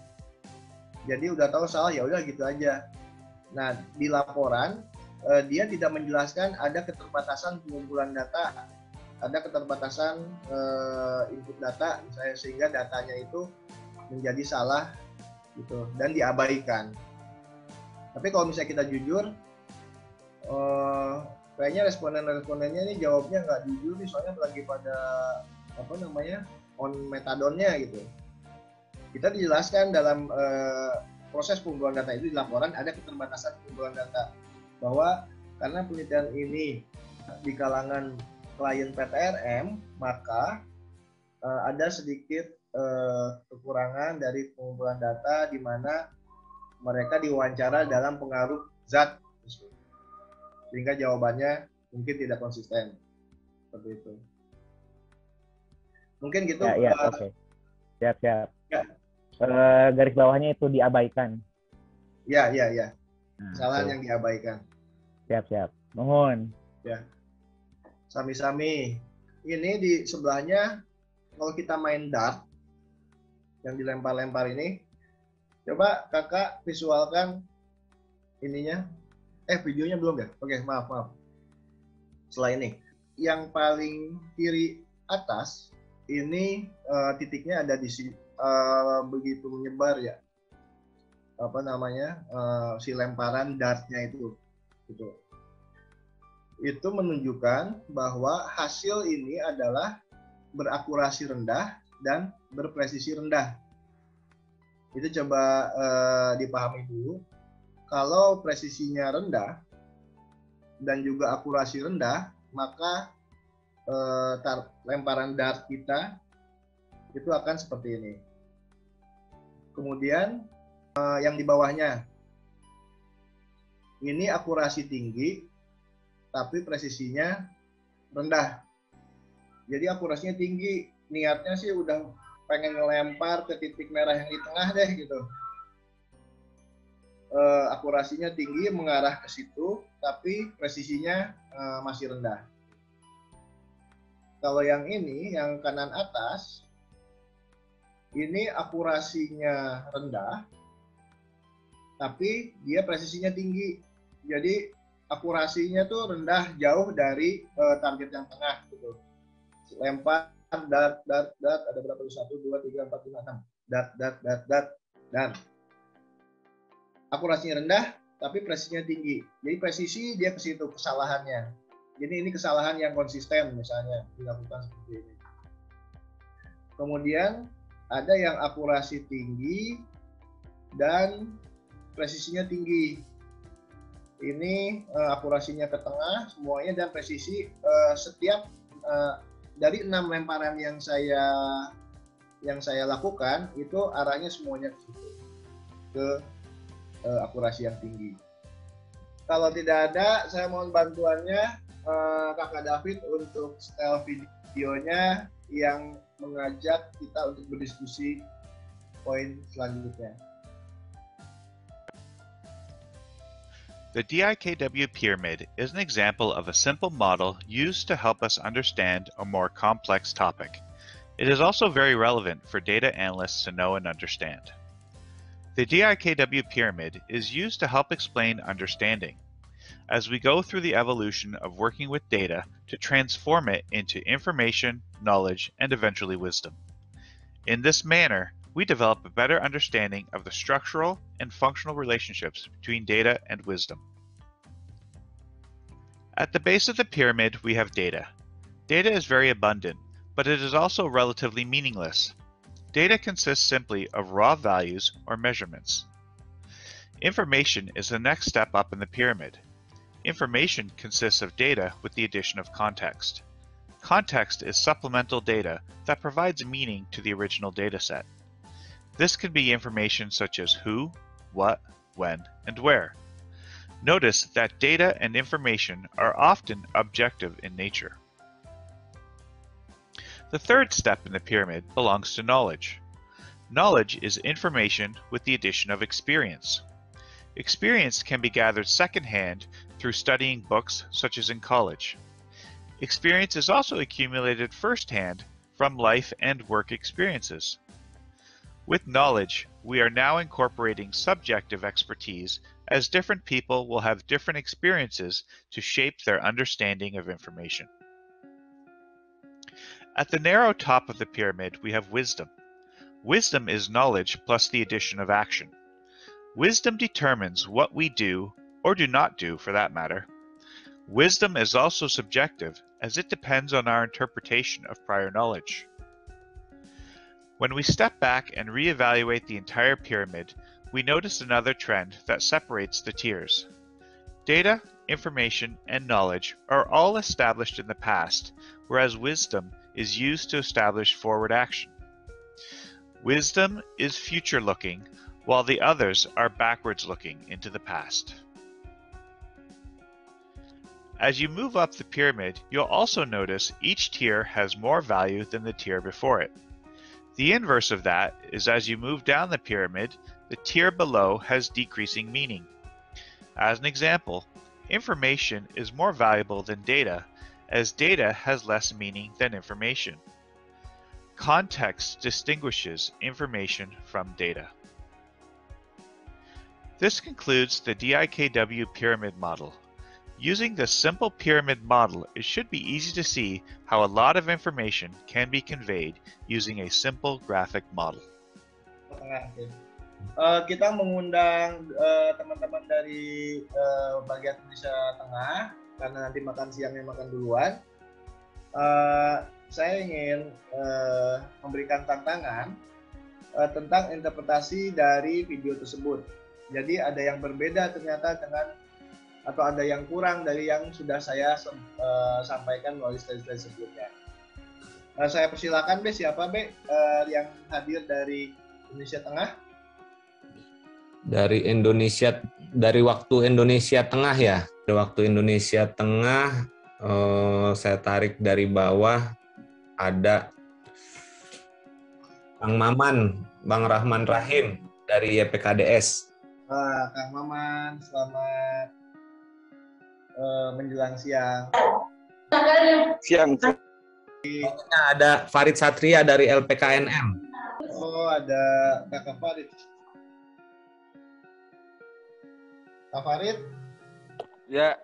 Jadi udah tahu salah, ya udah gitu aja. Nah, di laporan dia tidak menjelaskan ada keterbatasan pengumpulan data, ada keterbatasan input data misalnya, sehingga datanya itu menjadi salah gitu dan diabaikan. Tapi kalau misalnya kita jujur, kayaknya responden-respondennya ini jawabnya nggak jujur nih, soalnya lagi pada on metadonnya gitu. Kita dijelaskan dalam proses pengumpulan data itu di laporan ada keterbatasan pengumpulan data, bahwa karena penelitian ini di kalangan klien PTRM, maka ada sedikit kekurangan dari pengumpulan data di mana mereka diwawancara dalam pengaruh zat, sehingga jawabannya mungkin tidak konsisten. Seperti itu. Mungkin gitu. Oke. Siap. Ya. Garis bawahnya itu diabaikan. Ya. Nah, kesalahan yang diabaikan. Siap. Mohon. Ya. Sami-sami. Ini di sebelahnya, kalau kita main dart yang dilempar-lempar ini, coba kakak visualkan ininya. Videonya belum ya? Oke, maaf. Setelah ini, yang paling kiri atas ini titiknya ada di sini, begitu menyebar ya. Si lemparan dartnya itu, gitu. Itu menunjukkan bahwa hasil ini adalah berakurasi rendah dan berpresisi rendah. Itu coba dipahami dulu. Kalau presisinya rendah dan juga akurasi rendah, maka lemparan dart kita itu akan seperti ini. Kemudian yang di bawahnya, ini akurasi tinggi tapi presisinya rendah. Jadi akurasinya tinggi, niatnya sih udah pengen ngelempar ke titik merah yang di tengah deh gitu. Akurasinya tinggi mengarah ke situ, tapi presisinya masih rendah. Kalau yang ini, yang kanan atas, ini akurasinya rendah, tapi dia presisinya tinggi. Jadi akurasinya tuh rendah jauh dari target yang tengah gitu. Lempar dart, ada berapa tuh? 1, 2, 3, 4, 5, 6. Dart. Dan akurasinya rendah, tapi presisinya tinggi. Jadi presisi dia ke situ kesalahannya. Jadi ini kesalahan yang konsisten misalnya dilakukan seperti ini. Kemudian ada yang akurasi tinggi dan presisinya tinggi. Ini akurasinya ke tengah semuanya, dan presisi setiap dari 6 lemparan yang saya lakukan itu arahnya semuanya ke situ, ke akurasi yang tinggi. Kalau tidak ada, saya mohon bantuannya Kakak David untuk setel videonya yang mengajak kita untuk berdiskusi poin selanjutnya. The DIKW pyramid is an example of a simple model used to help us understand a more complex topic. It is also very relevant for data analysts to know and understand. The DIKW pyramid is used to help explain understanding, as we go through the evolution of working with data to transform it into information, knowledge, and eventually wisdom. In this manner, we develop a better understanding of the structural and functional relationships between data and wisdom. At the base of the pyramid, we have data. Data is very abundant, but it is also relatively meaningless. Data consists simply of raw values or measurements. Information is the next step up in the pyramid. Information consists of data with the addition of context. Context is supplemental data that provides meaning to the original dataset. This can be information such as who, what, when, and where. Notice that data and information are often objective in nature. The third step in the pyramid belongs to knowledge. Knowledge is information with the addition of experience. Experience can be gathered secondhand through studying books, such as in college. Experience is also accumulated firsthand from life and work experiences. With knowledge, we are now incorporating subjective expertise, as different people will have different experiences to shape their understanding of information. At the narrow top of the pyramid, we have wisdom. Wisdom is knowledge plus the addition of action. Wisdom determines what we do, or do not do for that matter. Wisdom is also subjective, as it depends on our interpretation of prior knowledge. When we step back and reevaluate the entire pyramid, we notice another trend that separates the tiers. Data, information, and knowledge are all established in the past, whereas wisdom is used to establish forward action. Wisdom is future-looking, while the others are backwards-looking into the past. As you move up the pyramid, you'll also notice each tier has more value than the tier before it. The inverse of that is as you move down the pyramid, the tier below has decreasing meaning. As an example, information is more valuable than data, as data has less meaning than information. Context distinguishes information from data. This concludes the DIKW pyramid model. Using this simple pyramid model, it should be easy to see how a lot of information can be conveyed using a simple graphic model. Kita mengundang teman-teman dari bagian Indonesia Tengah, karena nanti makan siangnya makan duluan. Saya ingin memberikan tantangan tentang interpretasi dari video tersebut. Jadi ada yang berbeda ternyata dengan, atau ada yang kurang dari yang sudah saya sampaikan melalui slide-slide sebelumnya. Saya persilakan siapa yang hadir dari Indonesia Tengah? Dari Indonesia, dari waktu Indonesia Tengah ya. Dari waktu Indonesia Tengah, saya tarik dari bawah, ada Kang Maman, Bang Rahman Rahim dari YPKDS. Kang Maman, selamat menjelang siang. Siang. Ada Farid Satria dari LPKNM. Oh, ada Kakak Farid. Kak Farid? Ya.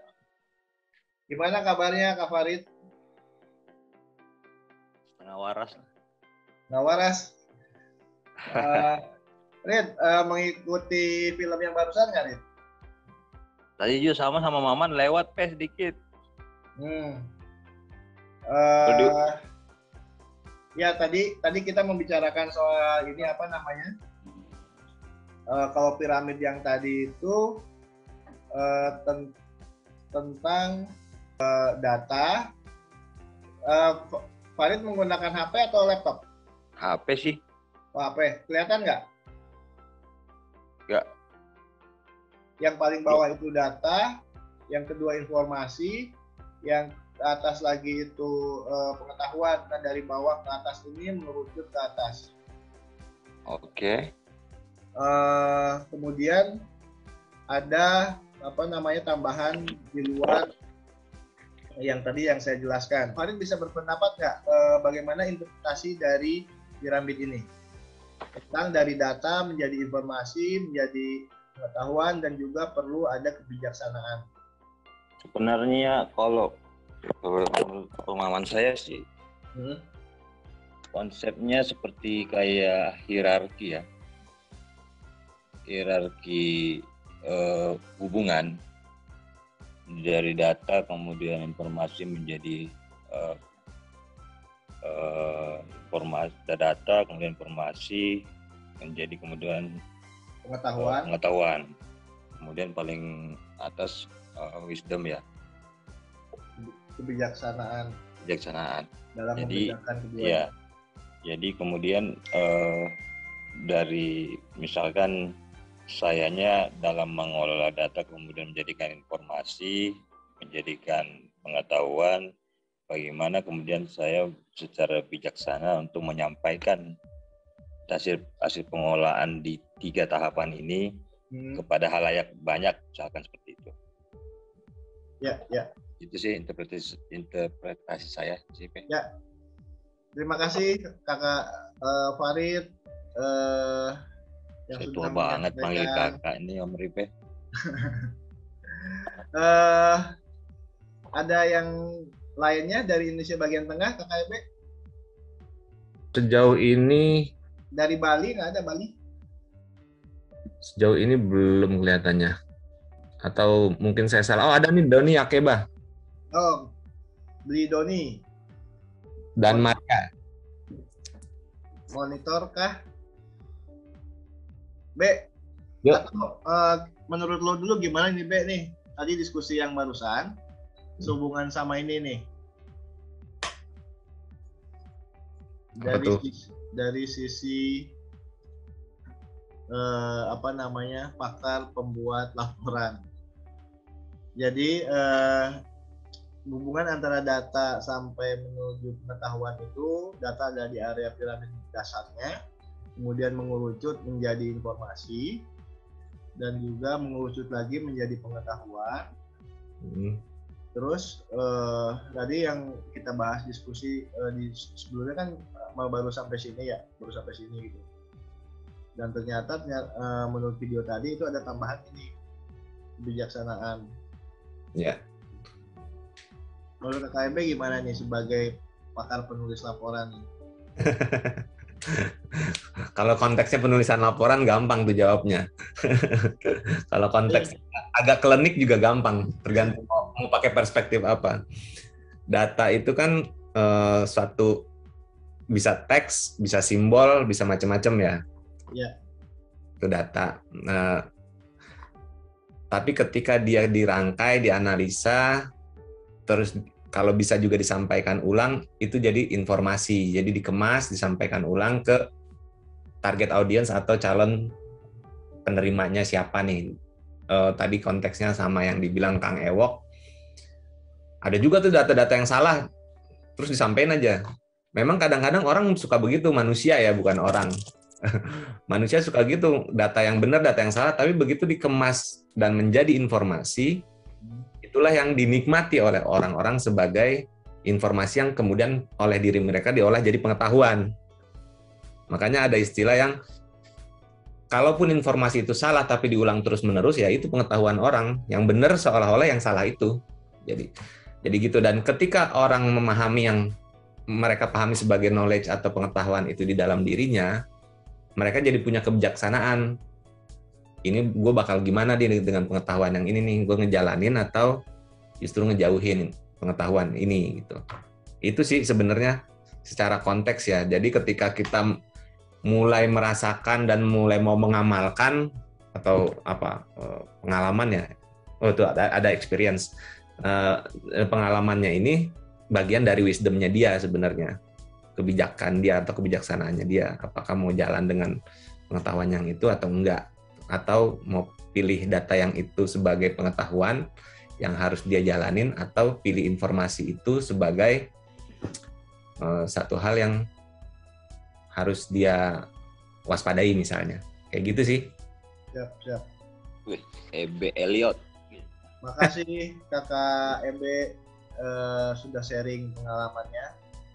Gimana kabarnya Kak Farid? Setengah waras. Nggak waras. Rid, mengikuti film yang barusan nggak, Rid? Tadi juga sama Maman lewat sedikit. Ya tadi kita membicarakan soal ini apa namanya? Kalau piramid yang tadi itu tentang data. Farid menggunakan HP atau laptop? HP sih. Oh, HP. Kelihatan nggak? Nggak. Yang paling bawah itu data, yang kedua informasi, yang ke atas lagi itu pengetahuan. Nah, dari bawah ke atas ini merucut ke atas. Oke. Kemudian ada tambahan di luar yang tadi yang saya jelaskan. Farid bisa berpendapat nggak bagaimana interpretasi dari piramid ini? Tentang dari data menjadi informasi, menjadi pengetahuan, dan juga perlu ada kebijaksanaan. Sebenarnya kalau pemahaman saya sih, konsepnya seperti kayak hierarki ya. Hierarki hubungan dari data, kemudian informasi menjadi informasi, data, kemudian informasi menjadi kemudian pengetahuan. Kemudian paling atas wisdom ya. Kebijaksanaan. kebijaksanaan. dalam Jadi, membedakan keduanya. ya, jadi kemudian dari misalkan sayanya dalam mengelola data kemudian menjadikan informasi, menjadikan pengetahuan, bagaimana kemudian saya secara bijaksana untuk menyampaikan hasil pengelolaan di 3 tahapan ini kepada halayak banyak, misalkan seperti itu. Ya. Itu sih interpretasi saya, CP. Ya. Terima kasih Kakak Farid yang Saya sudah tua banget panggil menyampaikan. kakak ini Om Ripe. Ada yang lainnya dari Indonesia bagian tengah, Kakak Ebe? Sejauh ini Dari Bali nggak ada Bali? Sejauh ini belum kelihatannya. Atau mungkin saya salah. Oh, ada nih Doni Akeba Oh, beli Doni. dan Maria. Monitor kah? B. Yuk. Atau, menurut lo dulu gimana nih B nih? Tadi diskusi yang barusan sehubungan sama ini nih. Dari sisi pakar pembuat laporan. Jadi hubungan antara data sampai menuju pengetahuan itu, data ada di area piramid dasarnya, kemudian mengerucut menjadi informasi, dan juga mengerucut lagi menjadi pengetahuan. Terus tadi yang kita bahas diskusi di sebelumnya kan baru sampai sini gitu. Dan ternyata menurut video tadi itu ada tambahan ini, kebijaksanaan. Ya. Menurut KKB gimana nih sebagai pakar penulis laporan nih? Kalau konteksnya penulisan laporan gampang tuh jawabnya. Kalau konteks agak klinik juga gampang, tergantung mau pakai perspektif apa. Data itu kan suatu bisa teks, bisa simbol, bisa macam-macam ya. Ya. Itu data. Tapi ketika dia dirangkai, dianalisa, terus kalau bisa juga disampaikan ulang, itu jadi informasi. Jadi dikemas, disampaikan ulang ke target audience atau calon penerimanya siapa nih. Tadi konteksnya sama yang dibilang Kang Ewok. Ada juga tuh data-data yang salah, terus disampaikan aja. Memang kadang-kadang orang suka begitu, manusia ya, bukan orang. Manusia suka gitu, data yang benar, data yang salah, tapi begitu dikemas dan menjadi informasi, itulah yang dinikmati oleh orang-orang sebagai informasi yang kemudian oleh diri mereka diolah jadi pengetahuan. Makanya ada istilah yang kalaupun informasi itu salah tapi diulang terus-menerus, ya itu pengetahuan orang. Yang benar seolah-olah yang salah itu. Jadi gitu. Dan ketika orang memahami yang mereka pahami sebagai knowledge atau pengetahuan itu di dalam dirinya, mereka jadi punya kebijaksanaan. Ini gue bakal gimana dengan pengetahuan yang ini nih, gue ngejalanin atau justru ngejauhin pengetahuan ini gitu. Itu sih sebenarnya secara konteks ya. Jadi ketika kita mulai merasakan dan mulai mau mengamalkan atau pengalaman ya, itu ada experience, pengalamannya ini bagian dari wisdomnya dia sebenarnya, kebijakan dia atau kebijaksanaannya dia, apakah mau jalan dengan pengetahuan yang itu atau enggak, atau mau pilih data yang itu sebagai pengetahuan yang harus dia jalanin, atau pilih informasi itu sebagai satu hal yang harus dia waspadai misalnya. Kayak gitu sih. Siap. Wih, EB Elliot. Makasih Kakak EB sudah sharing pengalamannya.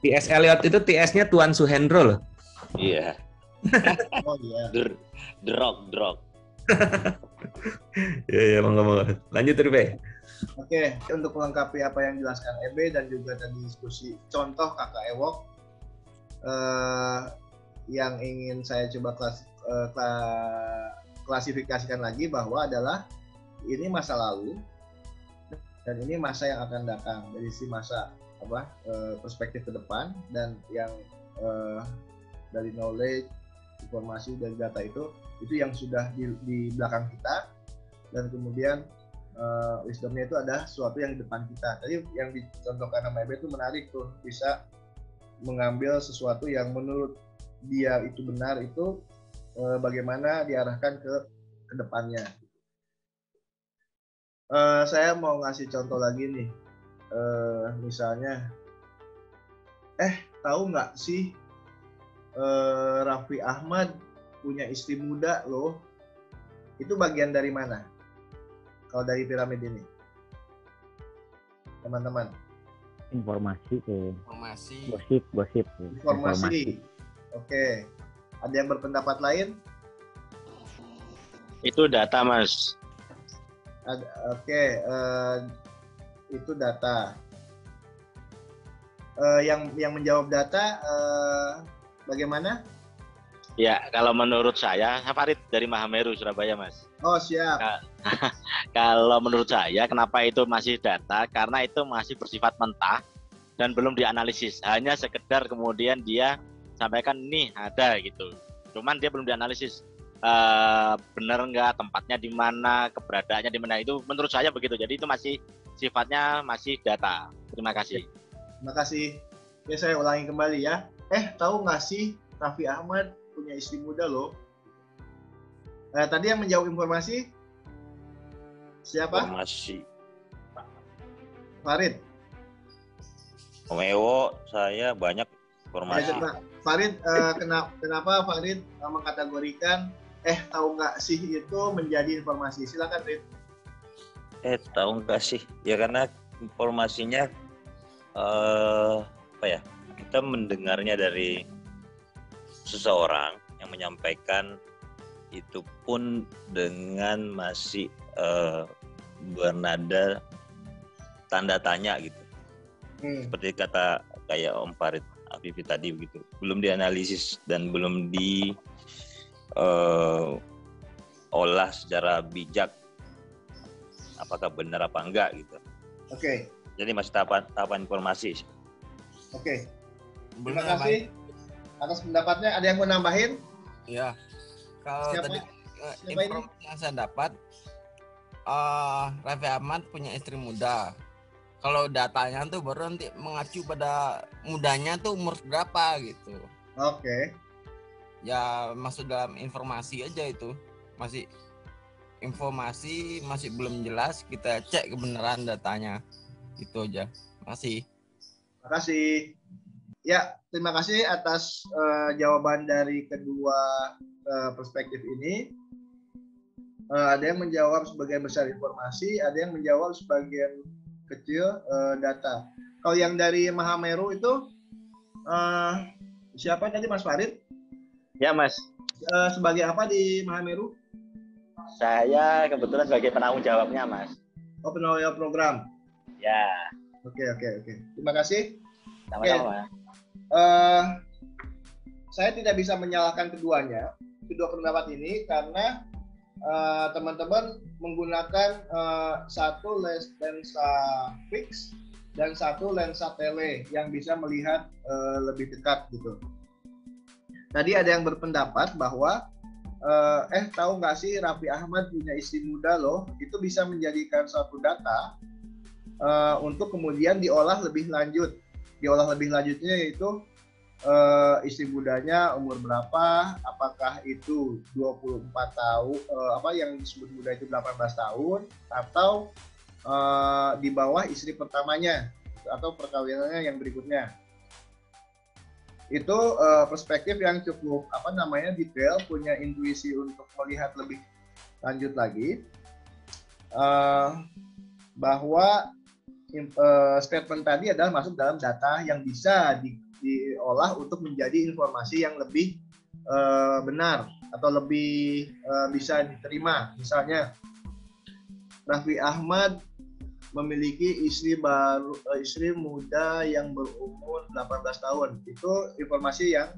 T.S. Eliot itu TS-nya Tuan Suhendro loh. Iya. Oh iya. Drog. Iya, monggo. Lanjut, Ripe. Oke, untuk melengkapi apa yang dijelaskan EB dan juga tadi diskusi contoh Kakak Ewok, yang ingin saya coba klasifikasikan lagi bahwa adalah ini masa lalu dan ini masa yang akan datang, dari si masa perspektif ke depan, dan yang dari knowledge, informasi dan data itu yang sudah di belakang kita, dan kemudian wisdomnya itu ada sesuatu yang di depan kita. Tadi yang dicontohkan sama Ebe itu menarik tuh, bisa mengambil sesuatu yang menurut dia itu benar, itu bagaimana diarahkan ke depannya. Saya mau ngasih contoh lagi nih, misalnya, tahu nggak sih Raffi Ahmad punya istri muda loh? Itu bagian dari mana? Kalau dari piramid ini, teman-teman. Informasi ke Informasi. gosip. Informasi. Oke. Ada yang berpendapat lain? Itu data, Mas. Oke. Itu data. Yang menjawab data bagaimana? Ya, kalau menurut saya Farid dari Mahameru, Surabaya, Mas. Oh, siap. Kalau menurut saya, kenapa itu masih data? Karena itu masih bersifat mentah dan belum dianalisis. Hanya sekedar kemudian dia sampaikan nih ada gitu. Cuman dia belum dianalisis benar nggak, tempatnya di mana, keberadaannya di mana. Itu menurut saya begitu. Jadi itu masih sifatnya masih data. Terima kasih. Terima kasih. Ya, saya ulangi kembali ya. Tahu nggak sih Raffi Ahmad punya istri muda loh? Tadi yang menjawab informasi siapa? Informasi. Farid. Om Ewo, saya banyak informasi. Farid, kenapa Farid mengkategorikan tahu nggak sih itu menjadi informasi? Silakan, Farid. Tahu nggak sih? Ya karena informasinya kita mendengarnya dari seseorang yang menyampaikan, itu pun dengan masih bernada tanda tanya gitu. Seperti kata kayak Om Farid Afifi tadi begitu, belum dianalisis dan belum diolah secara bijak apakah benar apa enggak gitu. Oke. Jadi masih tahapan informasi. Oke. Terima kasih atas pendapatnya. Ada yang mau nambahin? Ya. Kalau Siapa? tadi Siapa informasi yang saya dapat, Raffi Ahmad punya istri muda. Kalau datanya tuh baru nanti mengacu pada mudanya tuh umur berapa gitu. Oke. Ya masuk dalam informasi aja itu. Masih informasi, masih belum jelas, kita cek kebenaran datanya. Itu aja. Makasih. Terima kasih. Ya, terima kasih atas jawaban dari kedua perspektif ini. Ada yang menjawab sebagian besar informasi, ada yang menjawab sebagian kecil data. Kalau yang dari Mahameru itu siapa tadi, Mas Farid? Ya, Mas. Sebagai apa di Mahameru? Saya kebetulan sebagai penanggung jawabnya, Mas. Oh, penanggung jawab program. Ya. Oke. Terima kasih. Sama-sama. Saya tidak bisa menyalahkan kedua pendapat ini karena teman-teman menggunakan satu lensa fix dan satu lensa tele yang bisa melihat lebih dekat gitu. Tadi ada yang berpendapat bahwa tahu nggak sih Raffi Ahmad punya istri muda loh? Itu bisa menjadikan suatu data untuk kemudian diolah lebih lanjut. Diolah lebih lanjutnya yaitu istri mudanya umur berapa, apakah itu 24 tahun, yang disebut muda itu 18 tahun, atau di bawah istri pertamanya, atau perkawinannya yang berikutnya. Itu perspektif yang cukup detail, punya intuisi untuk melihat lebih lanjut lagi, bahwa statement tadi adalah masuk dalam data yang bisa diolah untuk menjadi informasi yang lebih benar atau lebih bisa diterima. Misalnya Raffi Ahmad memiliki istri muda yang berumur 18 tahun. Itu informasi yang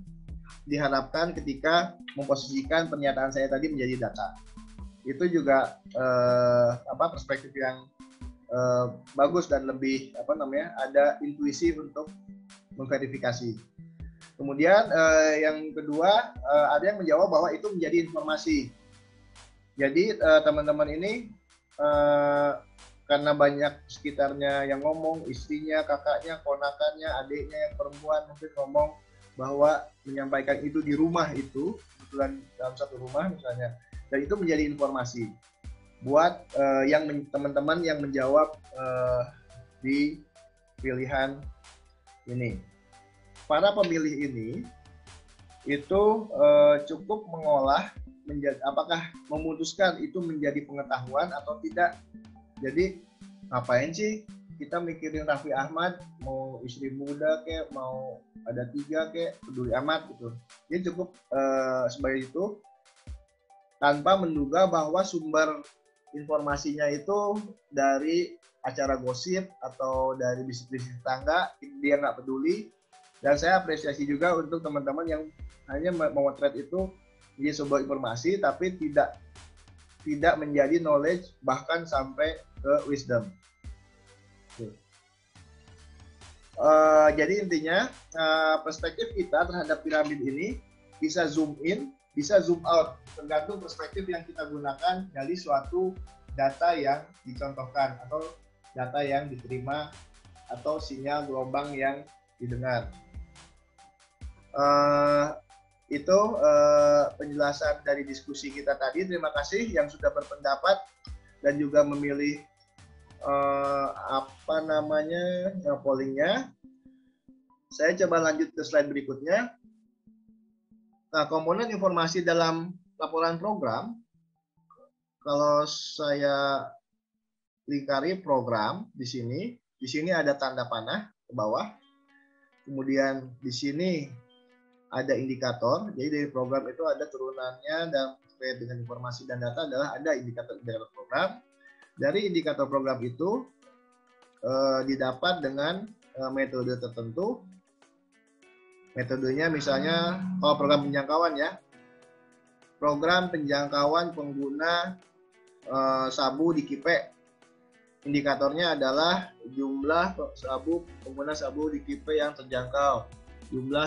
diharapkan ketika memposisikan pernyataan saya tadi menjadi data. Itu juga perspektif yang bagus dan lebih ada intuisi untuk memverifikasi. Kemudian yang kedua, ada yang menjawab bahwa itu menjadi informasi. Jadi teman-teman ini eh, karena banyak sekitarnya yang ngomong, istrinya, kakaknya, ponakannya, adiknya yang perempuan mungkin ngomong bahwa menyampaikan itu di rumah itu, kebetulan dalam satu rumah misalnya, dan itu menjadi informasi buat teman-teman yang menjawab di pilihan ini. Para pemilih ini itu cukup mengolah apakah memutuskan itu menjadi pengetahuan atau tidak. Jadi ngapain sih kita mikirin Raffi Ahmad, mau istri muda kek, mau ada 3 kek, peduli amat gitu. Jadi cukup sebagai itu, tanpa menduga bahwa sumber informasinya itu dari acara gosip atau dari bisnis-bisnis tetangga, dia nggak peduli. Dan saya apresiasi juga untuk teman-teman yang hanya memotret itu menjadi sebuah informasi, tapi tidak menjadi knowledge, bahkan sampai ke wisdom. Jadi intinya perspektif kita terhadap piramid ini bisa zoom in, bisa zoom out, tergantung perspektif yang kita gunakan dari suatu data yang dicontohkan atau data yang diterima atau sinyal gelombang yang didengar. Itu penjelasan dari diskusi kita tadi. Terima kasih yang sudah berpendapat dan juga memilih pollingnya. Saya coba lanjut ke slide berikutnya. Nah, komponen informasi dalam laporan program, kalau saya lingkari program di sini ada tanda panah ke bawah. Kemudian di sini ada indikator. Jadi dari program itu ada turunannya dan terkait dengan informasi dan data adalah ada indikator program. Dari indikator program itu didapat dengan metode tertentu. Metodenya misalnya kalau program penjangkauan ya, program penjangkauan pengguna sabu di KIPE. Indikatornya adalah jumlah pengguna sabu di KIPE yang terjangkau, jumlah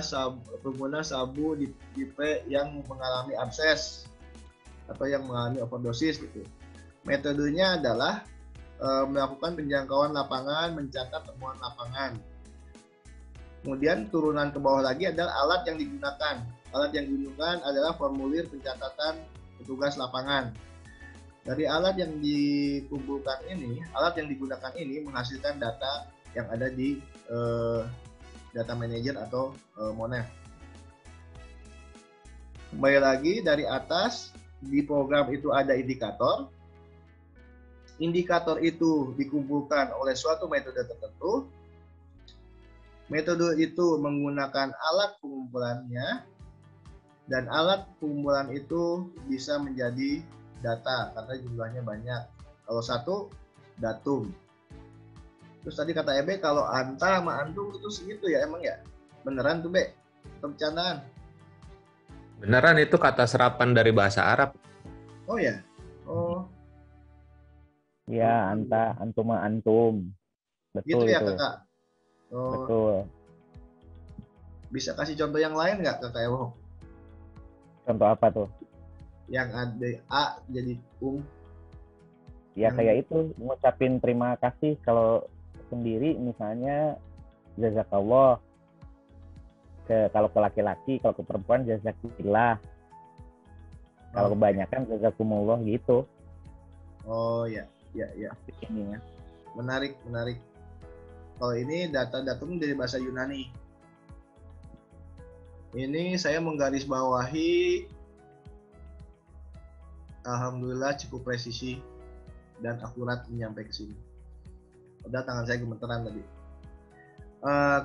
pengguna sabu di KIPE yang mengalami abses atau yang mengalami overdosis gitu. Metodenya adalah melakukan penjangkauan lapangan, mencatat temuan lapangan. Kemudian turunan ke bawah lagi adalah alat yang digunakan. Alat yang digunakan adalah formulir pencatatan petugas lapangan. Dari alat yang dikumpulkan ini, alat yang digunakan ini menghasilkan data yang ada di data manager atau Monef. Kembali lagi dari atas, di program itu ada indikator. Indikator itu dikumpulkan oleh suatu metode tertentu. Metode itu menggunakan alat pengumpulannya, dan alat pengumpulan itu bisa menjadi data karena jumlahnya banyak. Kalau satu, datum. Terus tadi kata Ebe, kalau anta sama antum itu segitu ya emang ya? Beneran tuh Be? Atau bercandaan? Beneran, itu kata serapan dari bahasa Arab. Oh ya? Oh. Ya, anta, antum, antum. Betul gitu ya itu. Kakak? Oh. Betul. Bisa kasih contoh yang lain nggak Kakak Ewo? Contoh apa tuh? Yang ada A jadi Ya kayak itu, ngucapin terima kasih kalau sendiri misalnya jazakallah. Kalau ke laki-laki, kalau ke perempuan jazakillah. Kalau kebanyakan jazakumullah gitu. Oh ya. Ini ya. Menarik. Kalau ini data-datum dari bahasa Yunani. Ini saya menggarisbawahi, alhamdulillah cukup presisi dan akurat menyampai ke sini. Udah, tangan saya gemeteran tadi.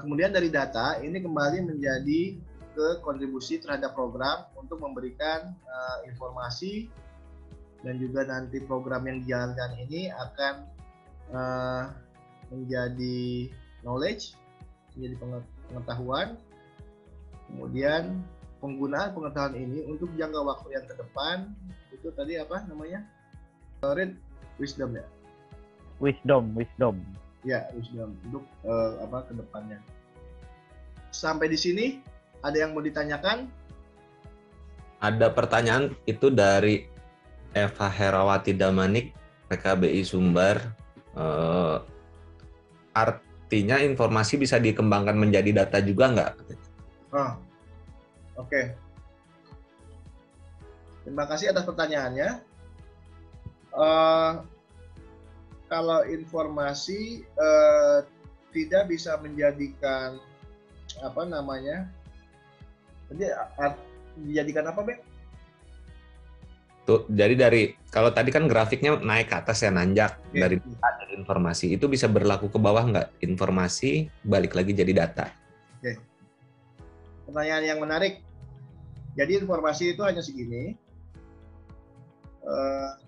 Kemudian dari data ini kembali menjadi ke kontribusi terhadap program untuk memberikan informasi, dan juga nanti program yang dijalankan ini akan menjadi knowledge, menjadi pengetahuan. Kemudian penggunaan pengetahuan ini untuk jangka waktu yang ke depan itu tadi apa namanya? Wisdom ya? Wisdom. Ya, wisdom untuk ke depannya. Sampai di sini ada yang mau ditanyakan? Ada pertanyaan itu dari Eva Herawati Damanik. PKBI Sumbar, artinya informasi bisa dikembangkan menjadi data juga nggak? Oke. Terima kasih atas pertanyaannya. Kalau informasi tidak bisa menjadikan apa namanya? Dijadikan apa, Bek? Tuh, jadi kalau tadi kan grafiknya naik ke atas ya, nanjak dari data dan informasi, itu bisa berlaku ke bawah nggak? Informasi balik lagi jadi data. Oke. Pertanyaan yang menarik. Jadi informasi itu hanya segini,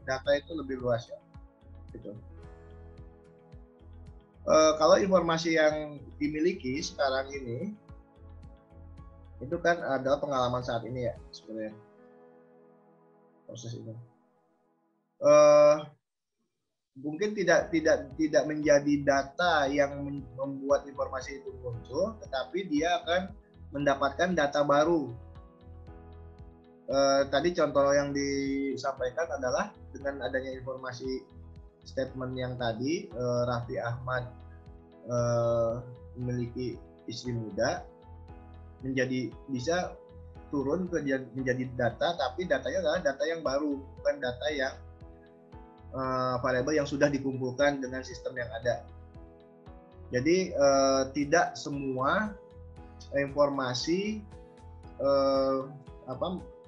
data itu lebih luas ya. Gitu. Kalau informasi yang dimiliki sekarang ini, itu kan adalah pengalaman saat ini ya sebenarnya. Proses itu mungkin tidak menjadi data yang membuat informasi itu muncul, tetapi dia akan mendapatkan data baru. Tadi contoh yang disampaikan adalah dengan adanya informasi statement yang tadi, Raffi Ahmad memiliki istri muda, bisa turun menjadi data, tapi datanya adalah data yang baru, bukan data yang variabel yang sudah dikumpulkan dengan sistem yang ada. Jadi tidak semua informasi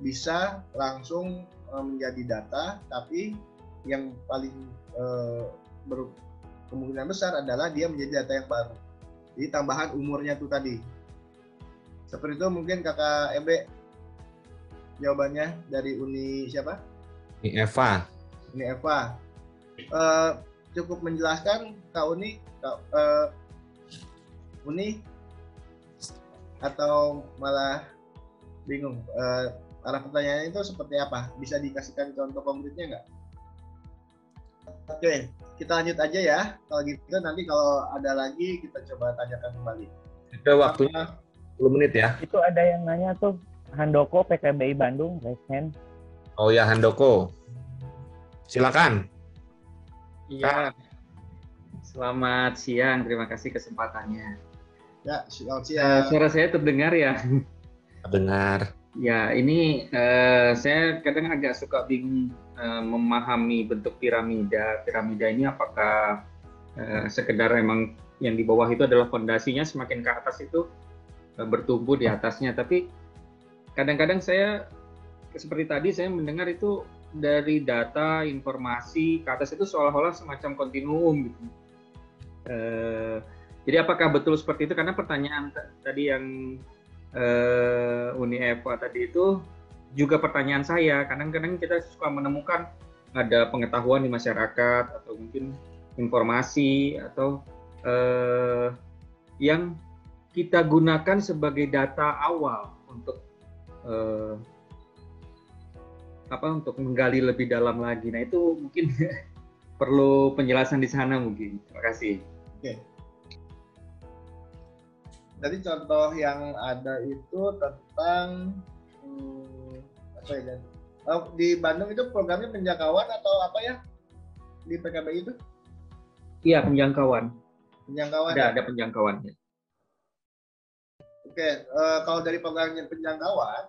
bisa langsung menjadi data, tapi yang paling kemungkinan besar adalah dia menjadi data yang baru. Jadi tambahan umurnya itu tadi. Seperti itu mungkin Kakak Ebe jawabannya dari Uni siapa? Uni Eva. Uni Eva. Cukup menjelaskan Kak Uni? Uni? Atau malah bingung? Arah pertanyaannya itu seperti apa? Bisa dikasihkan contoh konkretnya nggak? Oke, kita lanjut aja ya. Kalau gitu nanti kalau ada lagi kita coba tanyakan kembali. Itu waktunya 10 menit ya. Itu ada yang nanya tuh, Handoko PKBI Bandung, raise hand. Oh ya, Handoko. Silakan. Iya. Selamat siang, terima kasih kesempatannya. Ya, selamat siang. Suara saya terdengar ya? Terdengar. Ya, ini saya kadang agak suka bingung memahami bentuk piramida. Piramida ini apakah sekedar emang yang di bawah itu adalah fondasinya, semakin ke atas itu bertumbuh di atasnya. Tapi kadang-kadang saya seperti tadi saya mendengar itu dari data informasi ke atas itu seolah-olah semacam kontinuum gitu. Jadi apakah betul seperti itu? Karena pertanyaan tadi yang Uni Eva tadi itu juga pertanyaan saya. Kadang-kadang kita suka menemukan ada pengetahuan di masyarakat atau mungkin informasi atau yang kita gunakan sebagai data awal untuk untuk menggali lebih dalam lagi. Nah itu mungkin perlu penjelasan di sana mungkin. Terima kasih. Oke. Jadi contoh yang ada itu tentang apa ya? Di Bandung itu programnya penjangkauan atau apa ya? Di PKBI itu? Iya, penjangkauan. Penjangkauan. Ada penjangkauannya. Oke, kalau dari programnya penjangkauan,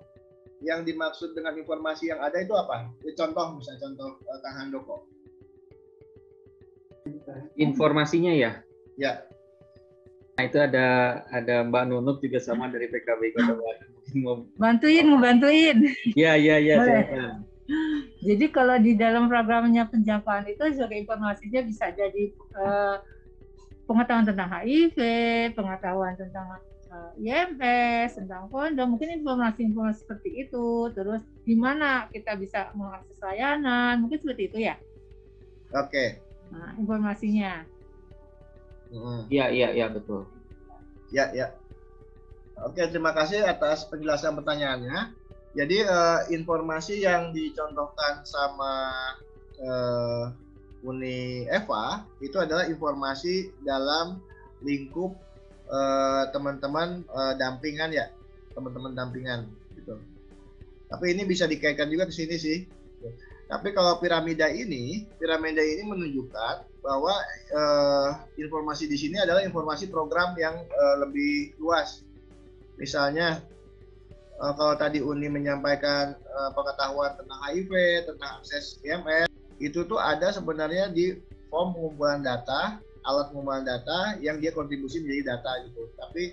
yang dimaksud dengan informasi yang ada itu apa? Contoh, misalnya contoh Kang Handoko. Informasinya ya? Ya. Nah itu ada Mbak Nunuk juga sama dari PKBI Kota Bandung. Ngebantuin. Iya. Jadi kalau di dalam programnya penjangkauan itu juga informasinya bisa jadi pengetahuan tentang HIV, pengetahuan tentang IMS, tentang kondom, mungkin informasi-informasi seperti itu. Terus di mana kita bisa mengakses layanan, mungkin seperti itu ya. Oke. Nah, informasinya. Iya betul. Ya. Oke, terima kasih atas penjelasan pertanyaannya. Jadi informasi yang dicontohkan sama Uni Eva itu adalah informasi dalam lingkup teman-teman dampingan ya, teman-teman dampingan gitu. Tapi ini bisa dikaitkan juga ke sini sih. Tapi kalau piramida ini menunjukkan bahwa informasi di sini adalah informasi program yang lebih luas. Misalnya kalau tadi Uni menyampaikan pengetahuan tentang HIV, tentang akses IMS, itu tuh ada sebenarnya di form pengumpulan data, alat pengumpulan data yang dia kontribusi menjadi data gitu. Tapi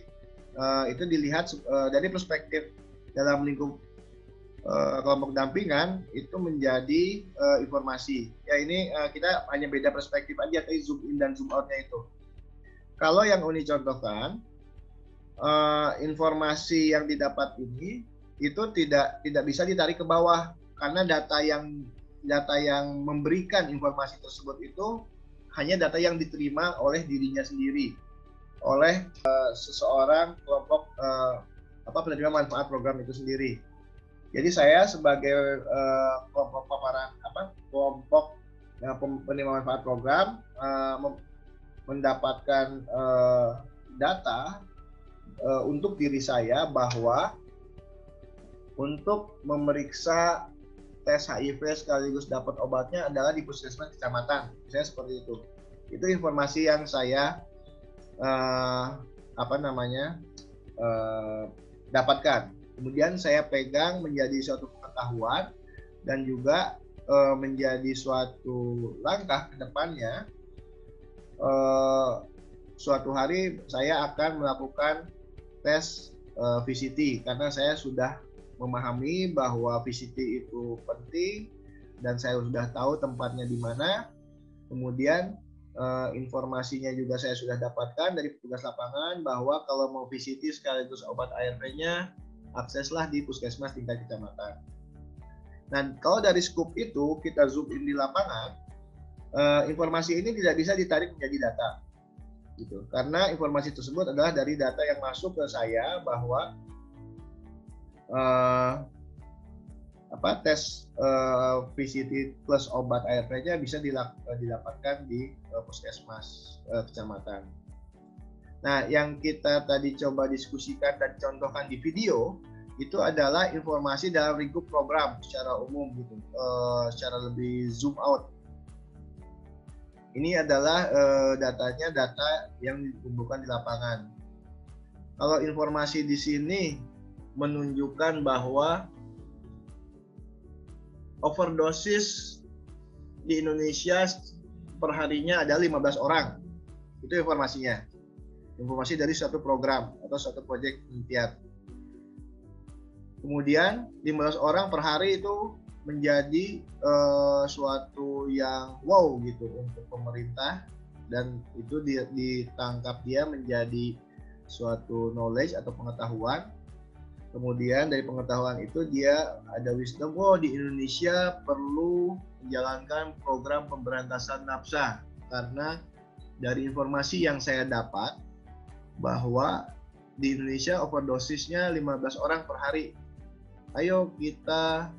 itu dilihat dari perspektif dalam lingkup kelompok dampingan itu menjadi informasi. Ya ini kita hanya beda perspektif aja, kayak zoom in dan zoom outnya itu. Kalau yang Uni contohkan, informasi yang didapat ini itu tidak bisa ditarik ke bawah karena data yang memberikan informasi tersebut itu hanya data yang diterima oleh dirinya sendiri, oleh seseorang kelompok penerima manfaat program itu sendiri. Jadi saya sebagai kelompok penerima manfaat program mendapatkan data untuk diri saya bahwa untuk memeriksa tes HIV sekaligus dapat obatnya adalah di puskesmas kecamatan, misalnya seperti itu. Itu informasi yang saya dapatkan. Kemudian saya pegang menjadi suatu pengetahuan dan juga menjadi suatu langkah ke depannya. Suatu hari saya akan melakukan tes VCT karena saya sudah memahami bahwa VCT itu penting dan saya sudah tahu tempatnya di mana. Kemudian informasinya juga saya sudah dapatkan dari petugas lapangan bahwa kalau mau VCT sekaligus obat ARV-nya, akseslah di puskesmas tingkat kecamatan. Dan kalau dari scoop itu kita zoom in di lapangan, informasi ini tidak bisa ditarik menjadi data, gitu. Karena informasi tersebut adalah dari data yang masuk ke saya bahwa tes VCT plus obat ARV-nya bisa didapatkan di puskesmas kecamatan. Nah, yang kita tadi coba diskusikan dan contohkan di video itu adalah informasi dalam lingkup program secara umum gitu, secara lebih zoom out. Ini adalah data yang dikumpulkan di lapangan. Kalau informasi di sini menunjukkan bahwa overdosis di Indonesia perharinya ada 15 orang. Itu informasinya. Informasi dari suatu program atau suatu proyek penelitian. Kemudian 15 orang per hari itu menjadi suatu yang wow gitu untuk pemerintah, dan itu ditangkap dia menjadi suatu knowledge atau pengetahuan. Kemudian dari pengetahuan itu dia ada wisdom, di Indonesia perlu menjalankan program pemberantasan nafsa karena dari informasi yang saya dapat bahwa di Indonesia overdosisnya 15 orang per hari. Ayo kita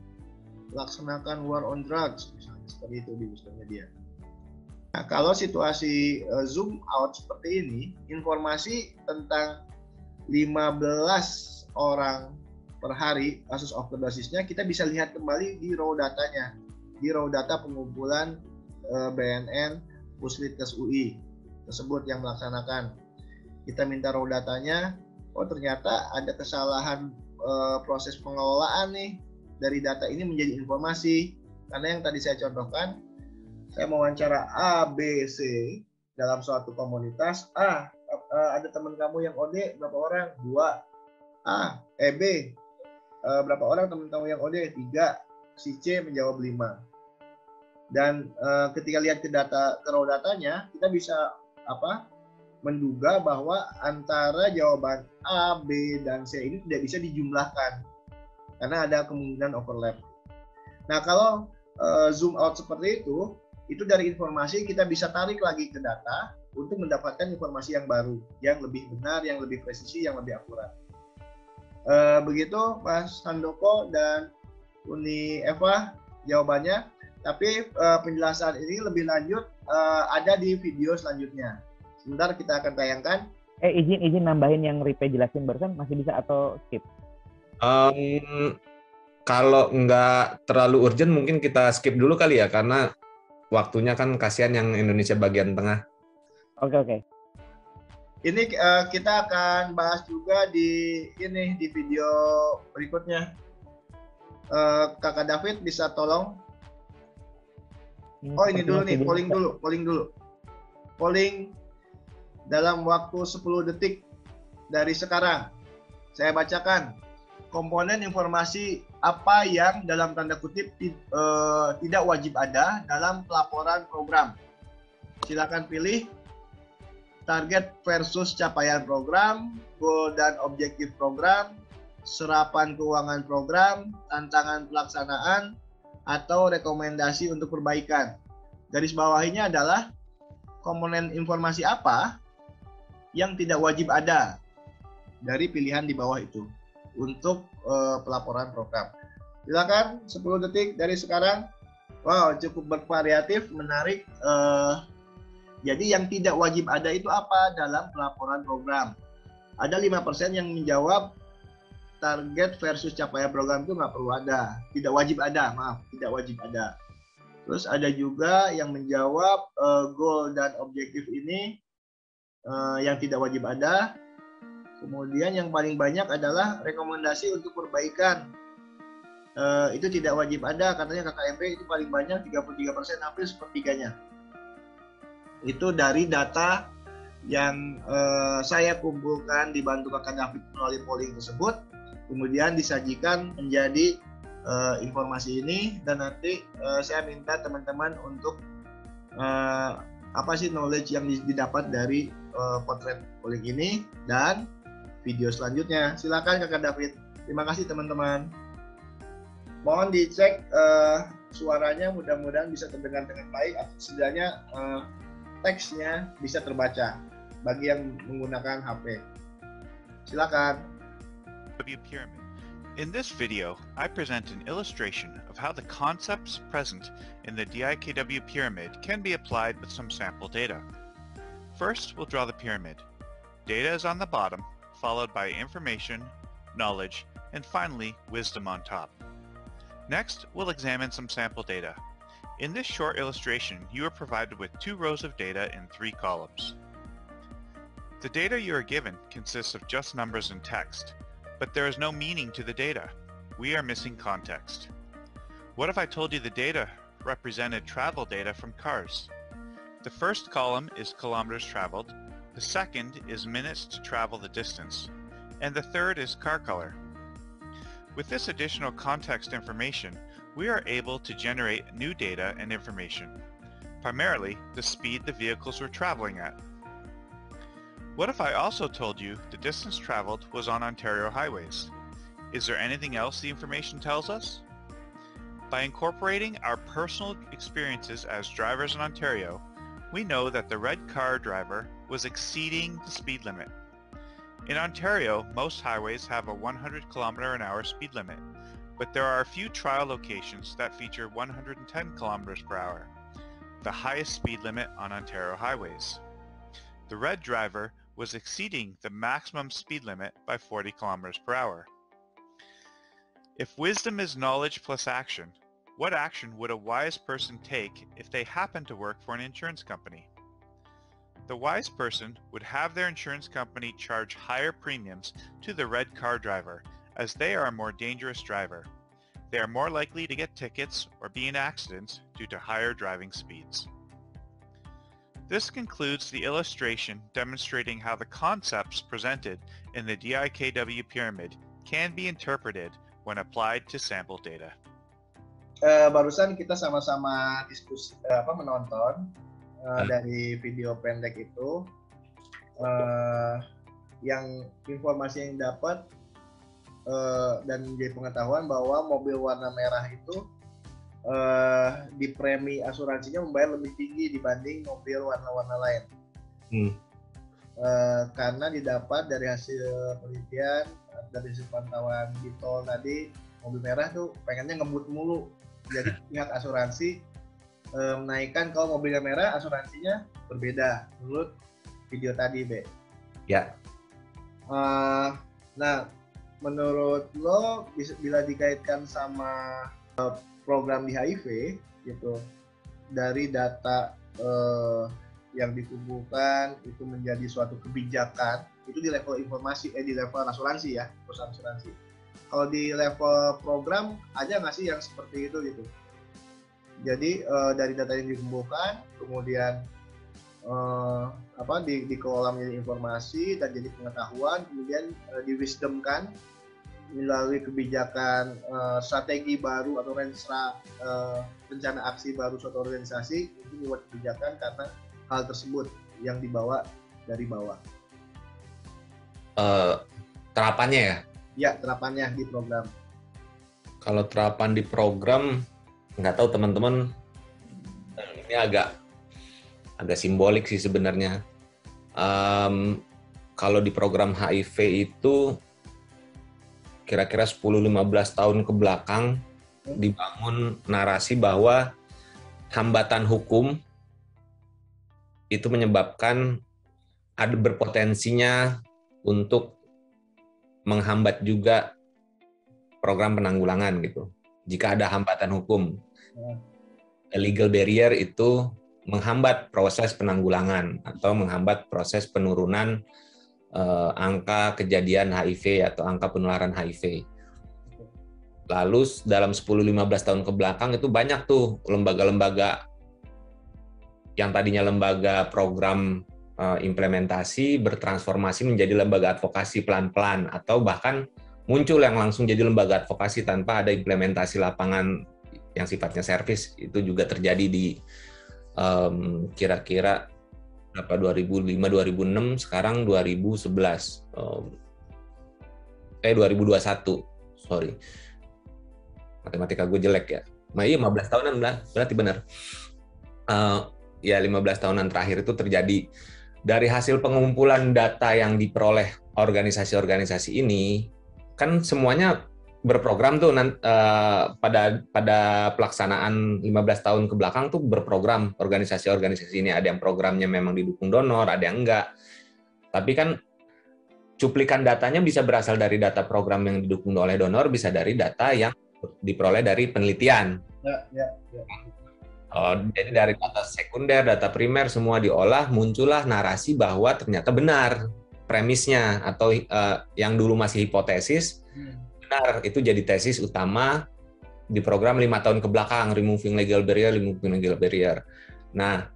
laksanakan war on drugs, misalnya seperti itu di wisdomnya dia. Nah, kalau situasi zoom out seperti ini, informasi tentang 15 orang per hari kasus overdosisnya kita bisa lihat kembali di raw datanya, di raw data pengumpulan BNN Puslitkes UI tersebut yang melaksanakan. Kita minta raw datanya, ternyata ada kesalahan proses pengelolaan nih dari data ini menjadi informasi. Karena yang tadi saya contohkan, saya mewawancara A, B, C dalam suatu komunitas. Ada teman kamu yang OD berapa orang? 2. B, berapa orang teman kamu yang OD? 3. Si C menjawab 5. Dan ketika lihat ke raw datanya, kita bisa menduga bahwa antara jawaban A, B, dan C ini tidak bisa dijumlahkan karena ada kemungkinan overlap. Nah, kalau zoom out seperti itu dari informasi kita bisa tarik lagi ke data untuk mendapatkan informasi yang baru, yang lebih benar, yang lebih presisi, yang lebih akurat. Begitu Mas Handoko dan Uni Eva jawabannya. Tapi penjelasan ini lebih lanjut ada di video selanjutnya. Sebentar kita akan tayangkan. Izin nambahin yang Ripe jelasin barusan, masih bisa atau skip? kalau nggak terlalu urgent mungkin kita skip dulu kali ya, karena waktunya kan kasihan yang Indonesia bagian tengah. Oke. Ini kita akan bahas juga di video berikutnya. Kakak David bisa tolong? Oh, ini dulu nih, polling dulu. Polling dalam waktu 10 detik dari sekarang. Saya bacakan. Komponen informasi apa yang dalam tanda kutip tidak wajib ada dalam pelaporan program. Silakan pilih target versus capaian program, goal dan objektif program, serapan keuangan program, tantangan pelaksanaan, atau rekomendasi untuk perbaikan. Garis bawahinya adalah komponen informasi apa yang tidak wajib ada dari pilihan di bawah itu untuk pelaporan program. Silakan 10 detik dari sekarang. Wow, cukup bervariatif, menarik. Jadi yang tidak wajib ada itu apa dalam pelaporan program? Ada 5% yang menjawab target versus capaian program itu nggak perlu ada, tidak wajib ada, tidak wajib ada. Terus ada juga yang menjawab goal dan objektif ini yang tidak wajib ada. Kemudian yang paling banyak adalah rekomendasi untuk perbaikan. Itu tidak wajib ada, katanya KKMP itu paling banyak 33%, hampir sepertiganya. Itu dari data yang saya kumpulkan dibantu Kakak David melalui polling tersebut, kemudian disajikan menjadi informasi ini, dan nanti saya minta teman-teman untuk apa sih knowledge yang didapat dari potret polling ini dan video selanjutnya. Silakan Kakak David. Terima kasih teman-teman. Mohon dicek suaranya, mudah-mudahan bisa terdengar dengan baik. Setidaknya teksnya bisa terbaca bagi yang menggunakan HP. Silakan. Pyramid. In this video, I present an illustration of how the concepts present in the DIKW pyramid can be applied with some sample data. First, we'll draw the pyramid. Data is on the bottom, followed by information, knowledge, and finally, wisdom on top. Next, we'll examine some sample data. In this short illustration, you are provided with 2 rows of data in 3 columns. The data you are given consists of just numbers and text, but there is no meaning to the data. We are missing context. What if I told you the data represented travel data from cars? The first column is kilometers traveled, the second is minutes to travel the distance, and the third is car color. With this additional context information, we are able to generate new data and information, primarily the speed the vehicles were traveling at. What if I also told you the distance traveled was on Ontario highways? Is there anything else the information tells us? By incorporating our personal experiences as drivers in Ontario, we know that the red car driver was exceeding the speed limit. In Ontario, most highways have a 100 km/h speed limit, but there are a few trial locations that feature 110 km/h, the highest speed limit on Ontario highways. The red driver was exceeding the maximum speed limit by 40 km/h. If wisdom is knowledge plus action, what action would a wise person take if they happen to work for an insurance company? The wise person would have their insurance company charge higher premiums to the red car driver, as they are a more dangerous driver. They are more likely to get tickets or be in accidents due to higher driving speeds. This concludes the illustration demonstrating how the concepts presented in the DIKW pyramid can be interpreted when applied to sample data. Barusan kita sama-sama diskusi menonton dari video pendek itu, yang informasi yang dapat dan menjadi pengetahuan bahwa mobil warna merah itu di premi asuransinya membayar lebih tinggi dibanding mobil warna-warna lain. Karena didapat dari hasil penelitian, dari hasil pantauan di tol tadi, mobil merah tuh pengennya ngebut mulu. Jadi pihak asuransi menaikkan, kalau mobilnya merah asuransinya berbeda menurut video tadi, Be. Ya. Nah, menurut lo bila dikaitkan sama program di HIV gitu, dari data yang dikumpulkan itu menjadi suatu kebijakan, itu di level informasi, di level asuransi ya, perusahaan asuransi. Kalau di level program ada nggak sih yang seperti itu gitu? Jadi dari data yang dikumpulkan, kemudian dikelola menjadi informasi dan jadi pengetahuan, kemudian diwisdomkan melalui kebijakan strategi baru atau rencana aksi baru suatu organisasi, itu dibuat kebijakan karena hal tersebut yang dibawa dari bawah. Terapannya ya? Ya, terapannya di program. Kalau terapan di program, nggak tahu teman-teman, ini agak simbolik sih sebenarnya. Kalau di program HIV itu kira-kira 10-15 tahun ke belakang dibangun narasi bahwa hambatan hukum itu menyebabkan ada berpotensinya untuk menghambat juga program penanggulangan gitu. Jika ada hambatan hukum, legal barrier itu menghambat proses penanggulangan atau menghambat proses penurunan angka kejadian HIV atau angka penularan HIV. Lalu dalam 10-15 tahun ke belakang itu banyak tuh lembaga-lembaga yang tadinya lembaga program implementasi bertransformasi menjadi lembaga advokasi pelan-pelan, atau bahkan muncul yang langsung jadi lembaga advokasi tanpa ada implementasi lapangan yang sifatnya servis. Itu juga terjadi di kira-kira 2005-2006, sekarang 2011, 2021, sorry, matematika gue jelek ya. Iya 15 tahunan berarti benar. Ya 15 tahunan terakhir itu terjadi. Dari hasil pengumpulan data yang diperoleh organisasi-organisasi ini, kan semuanya berprogram tuh pada pelaksanaan 15 tahun ke belakang tuh berprogram organisasi-organisasi ini. Ada yang programnya memang didukung donor, ada yang enggak. Tapi kan cuplikan datanya bisa berasal dari data program yang didukung oleh donor, bisa dari data yang diperoleh dari penelitian. Ya. Jadi dari data sekunder, data primer, semua diolah, muncullah narasi bahwa ternyata benar premisnya, atau yang dulu masih hipotesis, benar, itu jadi tesis utama di program 5 tahun ke belakang, removing legal barrier. Nah,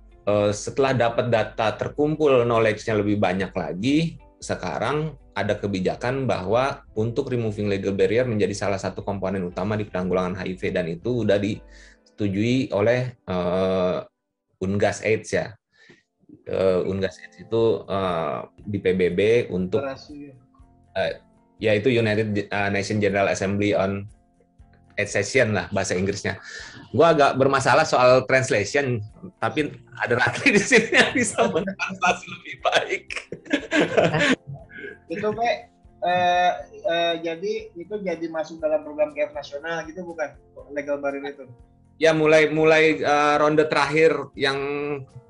setelah dapat data terkumpul, knowledge-nya lebih banyak lagi, sekarang ada kebijakan bahwa untuk removing legal barrier menjadi salah satu komponen utama di penanggulangan HIV, dan itu udah disetujui oleh Ungas AIDS ya. Ungas AIDS itu di PBB untuk yaitu United Nations General Assembly on AIDS Session lah bahasa Inggrisnya. Gua agak bermasalah soal translation, tapi ada Ratri di sini yang bisa mentranslasi lebih baik. Itu jadi masuk dalam program KF nasional gitu, bukan legal barrier itu? Ya, mulai ronde terakhir yang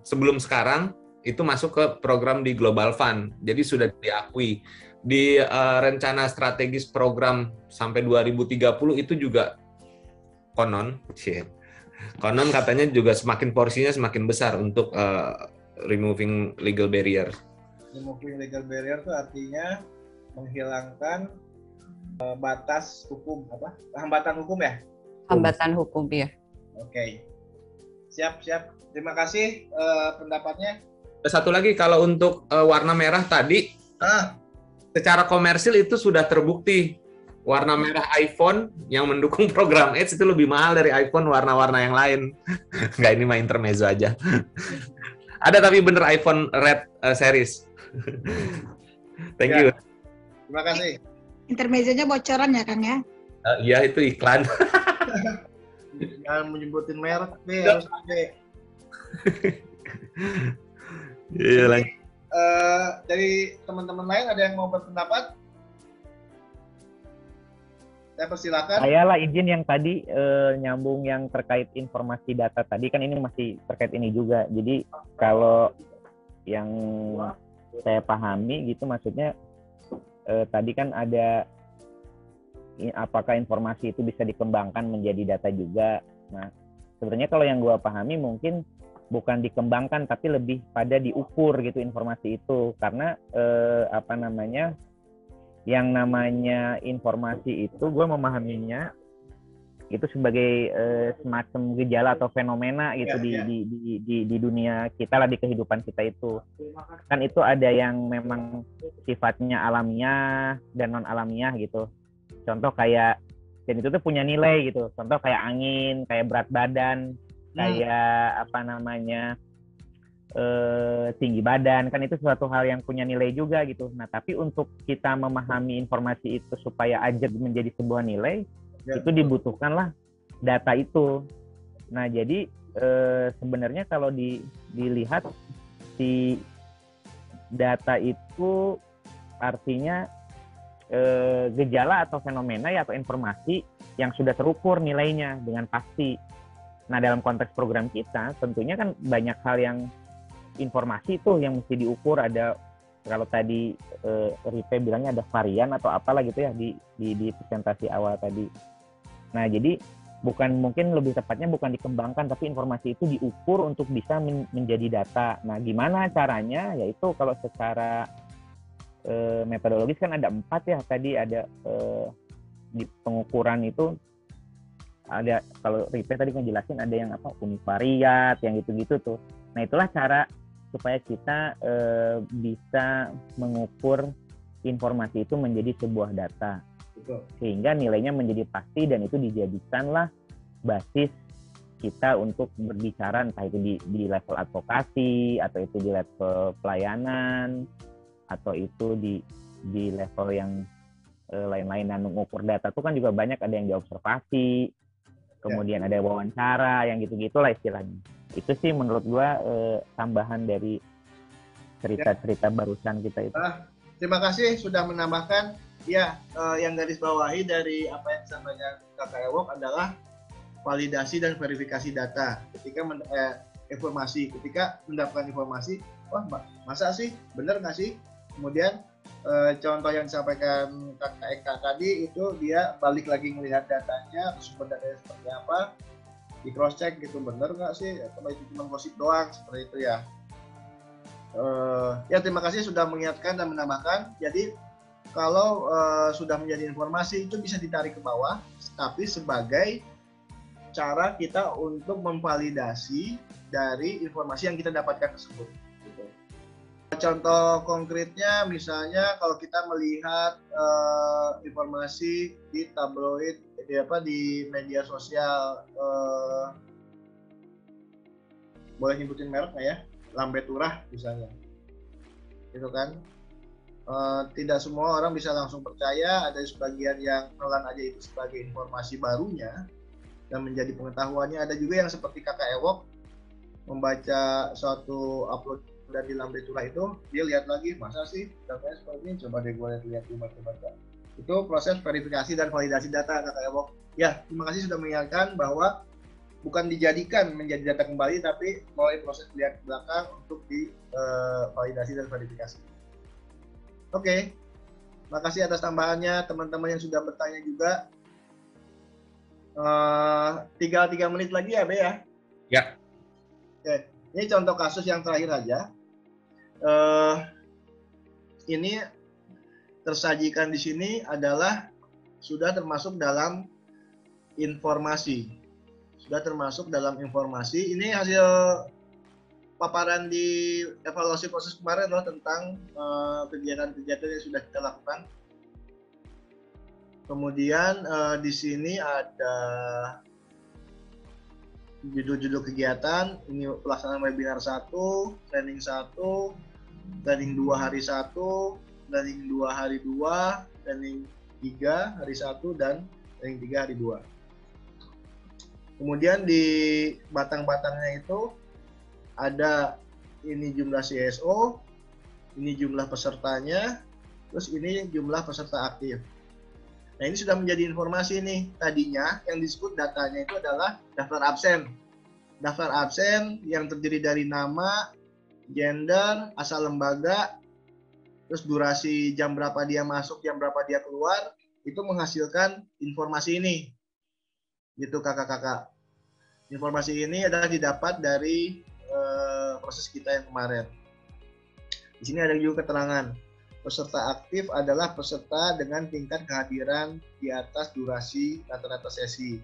sebelum sekarang itu masuk ke program di Global Fund. Jadi sudah diakui di rencana strategis program sampai 2030 itu juga konon katanya juga semakin porsinya semakin besar untuk removing legal barrier. Removing legal barrier itu artinya menghilangkan batas hukum, hambatan hukum ya? Hambatan hukum ya. Oke. Siap. Terima kasih pendapatnya. Satu lagi, kalau untuk warna merah tadi, secara komersil itu sudah terbukti. Warna merah iPhone yang mendukung program AIDS itu lebih mahal dari iPhone warna-warna yang lain. Nggak, ini mah intermezzo aja. Ada tapi bener iPhone Red series. Thank you. Terima kasih. Intermezzonya bocoran ya, Kang ya? Iya, itu iklan. Jangan menyebutin merek deh, harus ada. Iya, lanjut. Dari teman-teman lain ada yang mau berpendapat? Saya persilakan. Saya lah izin yang tadi nyambung yang terkait informasi data tadi, kan ini masih terkait ini juga. Jadi kalau yang saya pahami gitu, maksudnya tadi kan ada apakah informasi itu bisa dikembangkan menjadi data juga. Nah, sebenarnya kalau yang gue pahami mungkin bukan dikembangkan tapi lebih pada diukur gitu informasi itu, karena yang namanya informasi itu gue memahaminya itu sebagai semacam gejala atau fenomena gitu di dunia kita lah, di kehidupan kita itu. Kan itu ada yang memang sifatnya alamiah dan non alamiah gitu. Contoh kayak, dan itu tuh punya nilai gitu. Contoh kayak angin, kayak berat badan, kayak tinggi badan, kan itu suatu hal yang punya nilai juga gitu. Nah, tapi untuk kita memahami informasi itu supaya ajak menjadi sebuah nilai, itu dibutuhkanlah data itu. Nah, jadi sebenarnya kalau dilihat si data itu artinya gejala atau fenomena ya, atau informasi yang sudah terukur nilainya dengan pasti. Nah, dalam konteks program kita tentunya kan banyak hal yang informasi itu yang mesti diukur. Ada, kalau tadi Ripe bilangnya ada varian atau apalah gitu ya di presentasi awal tadi. Nah, jadi mungkin lebih tepatnya bukan dikembangkan, tapi informasi itu diukur untuk bisa menjadi data. Nah, gimana caranya? Yaitu kalau secara metodologis kan ada 4 ya tadi, ada di pengukuran itu ada, kalau Ripe tadi ngejelasin ada yang univariat, yang gitu-gitu tuh. Nah, itulah cara supaya kita bisa mengukur informasi itu menjadi sebuah data. Sehingga nilainya menjadi pasti, dan itu dijadikanlah basis kita untuk berbicara, entah itu di level advokasi, atau itu di level pelayanan, atau itu di level yang lain-lain. Dan mengukur data itu kan juga banyak, ada yang diobservasi, kemudian ada wawancara, yang gitu-gitulah istilahnya. Itu sih menurut gua tambahan dari cerita-cerita barusan kita itu. Terima kasih sudah menambahkan. Ya, yang garis bawahi dari apa yang disampaikan Kakak Ewok adalah validasi dan verifikasi data. Ketika ketika mendapatkan informasi, wah masa sih, bener nggak sih? Kemudian contoh yang disampaikan Kakak Eka tadi itu dia balik lagi melihat datanya, sumber datanya seperti apa, di cross check gitu, bener nggak sih? Atau itu cuma gosip doang, seperti itu ya. Ya, terima kasih sudah mengingatkan dan menambahkan. Jadi kalau sudah menjadi informasi itu bisa ditarik ke bawah, tapi sebagai cara kita untuk memvalidasi dari informasi yang kita dapatkan tersebut. Gitu. Contoh konkretnya misalnya kalau kita melihat informasi di tabloid, di media sosial, boleh nyebutin merek nggak ya? Lambe Turah misalnya, itu kan. Tidak semua orang bisa langsung percaya, ada sebagian yang menelan aja itu sebagai informasi barunya dan menjadi pengetahuannya. Ada juga yang seperti Kakak Ewok membaca suatu upload dari Lambe Turah itu, dia lihat lagi, masa sih datanya seperti ini, coba deh gue lihat baca. Itu proses verifikasi dan validasi data, Kakak Ewok. Ya, terima kasih sudah mengingatkan bahwa bukan dijadikan menjadi data kembali, tapi melalui proses lihat belakang untuk validasi dan verifikasi. Oke, makasih atas tambahannya teman-teman yang sudah bertanya juga. Tinggal 3 menit lagi ya, Be ya? Ya. Oke, ini contoh kasus yang terakhir aja. Ini tersajikan di sini adalah sudah termasuk dalam informasi. Ini hasil paparan di evaluasi proses kemarin loh, tentang kegiatan-kegiatan yang sudah kita lakukan. Kemudian di sini ada judul-judul kegiatan. Ini pelaksanaan webinar 1, training 1, training 2 hari 1, training 2 hari 2, training 3 hari 1, dan training 3 hari 2. Kemudian di batang-batangnya itu ada ini jumlah CSO, ini jumlah pesertanya, terus ini jumlah peserta aktif. Nah, ini sudah menjadi informasi nih. Tadinya yang disebut datanya itu adalah daftar absen. Daftar absen yang terdiri dari nama, gender, asal lembaga, terus durasi jam berapa dia masuk, jam berapa dia keluar, itu menghasilkan informasi ini. Gitu kakak-kakak. Informasi ini adalah didapat dari proses kita yang kemarin. Di sini ada juga keterangan. Peserta aktif adalah peserta dengan tingkat kehadiran di atas durasi rata-rata sesi.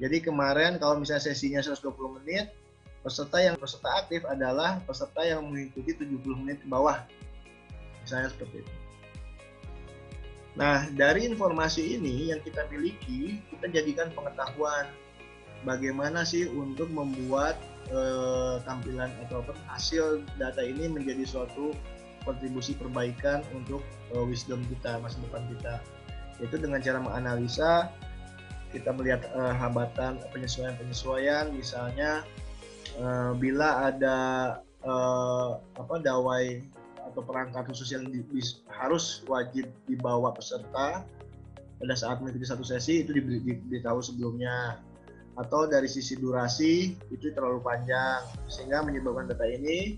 Jadi kemarin kalau misalnya sesinya 120 menit, peserta aktif adalah peserta yang mengikuti 70 menit ke bawah. Misalnya seperti itu. Nah, dari informasi ini yang kita miliki, kita jadikan pengetahuan bagaimana sih untuk membuat tampilan atau hasil data ini menjadi suatu kontribusi perbaikan untuk wisdom kita, masa depan kita. Yaitu dengan cara menganalisa, kita melihat hambatan, penyesuaian-penyesuaian, misalnya bila ada dawai atau perangkat khusus yang harus wajib dibawa peserta pada saat mengikuti satu sesi, itu diberitahu sebelumnya. Atau dari sisi durasi itu terlalu panjang sehingga menyebabkan data ini.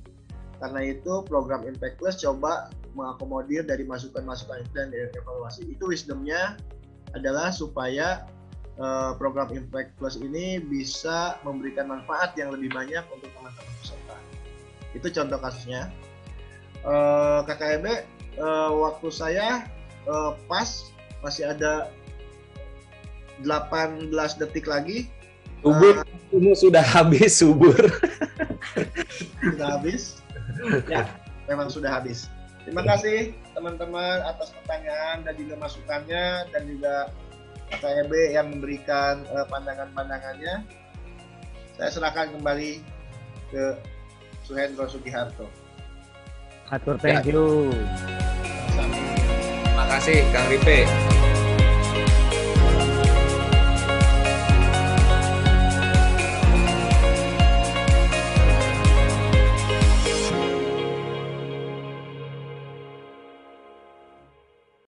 Karena itu program Impact Plus coba mengakomodir dari masukan-masukan itu dan dari evaluasi. Itu wisdomnya adalah supaya program Impact Plus ini bisa memberikan manfaat yang lebih banyak untuk teman-teman peserta. Itu contoh kasusnya. KKEB, waktu saya pas masih ada 18 detik lagi. Subur, sudah habis subur. Sudah habis. Ya, memang sudah habis. Terima kasih teman-teman atas pertanyaan dan juga masukannya, dan juga KKEB yang memberikan pandangan-pandangannya. Saya serahkan kembali ke Suhendro Sugiharto. Atur, thank you. Terima kasih Kang Ripe.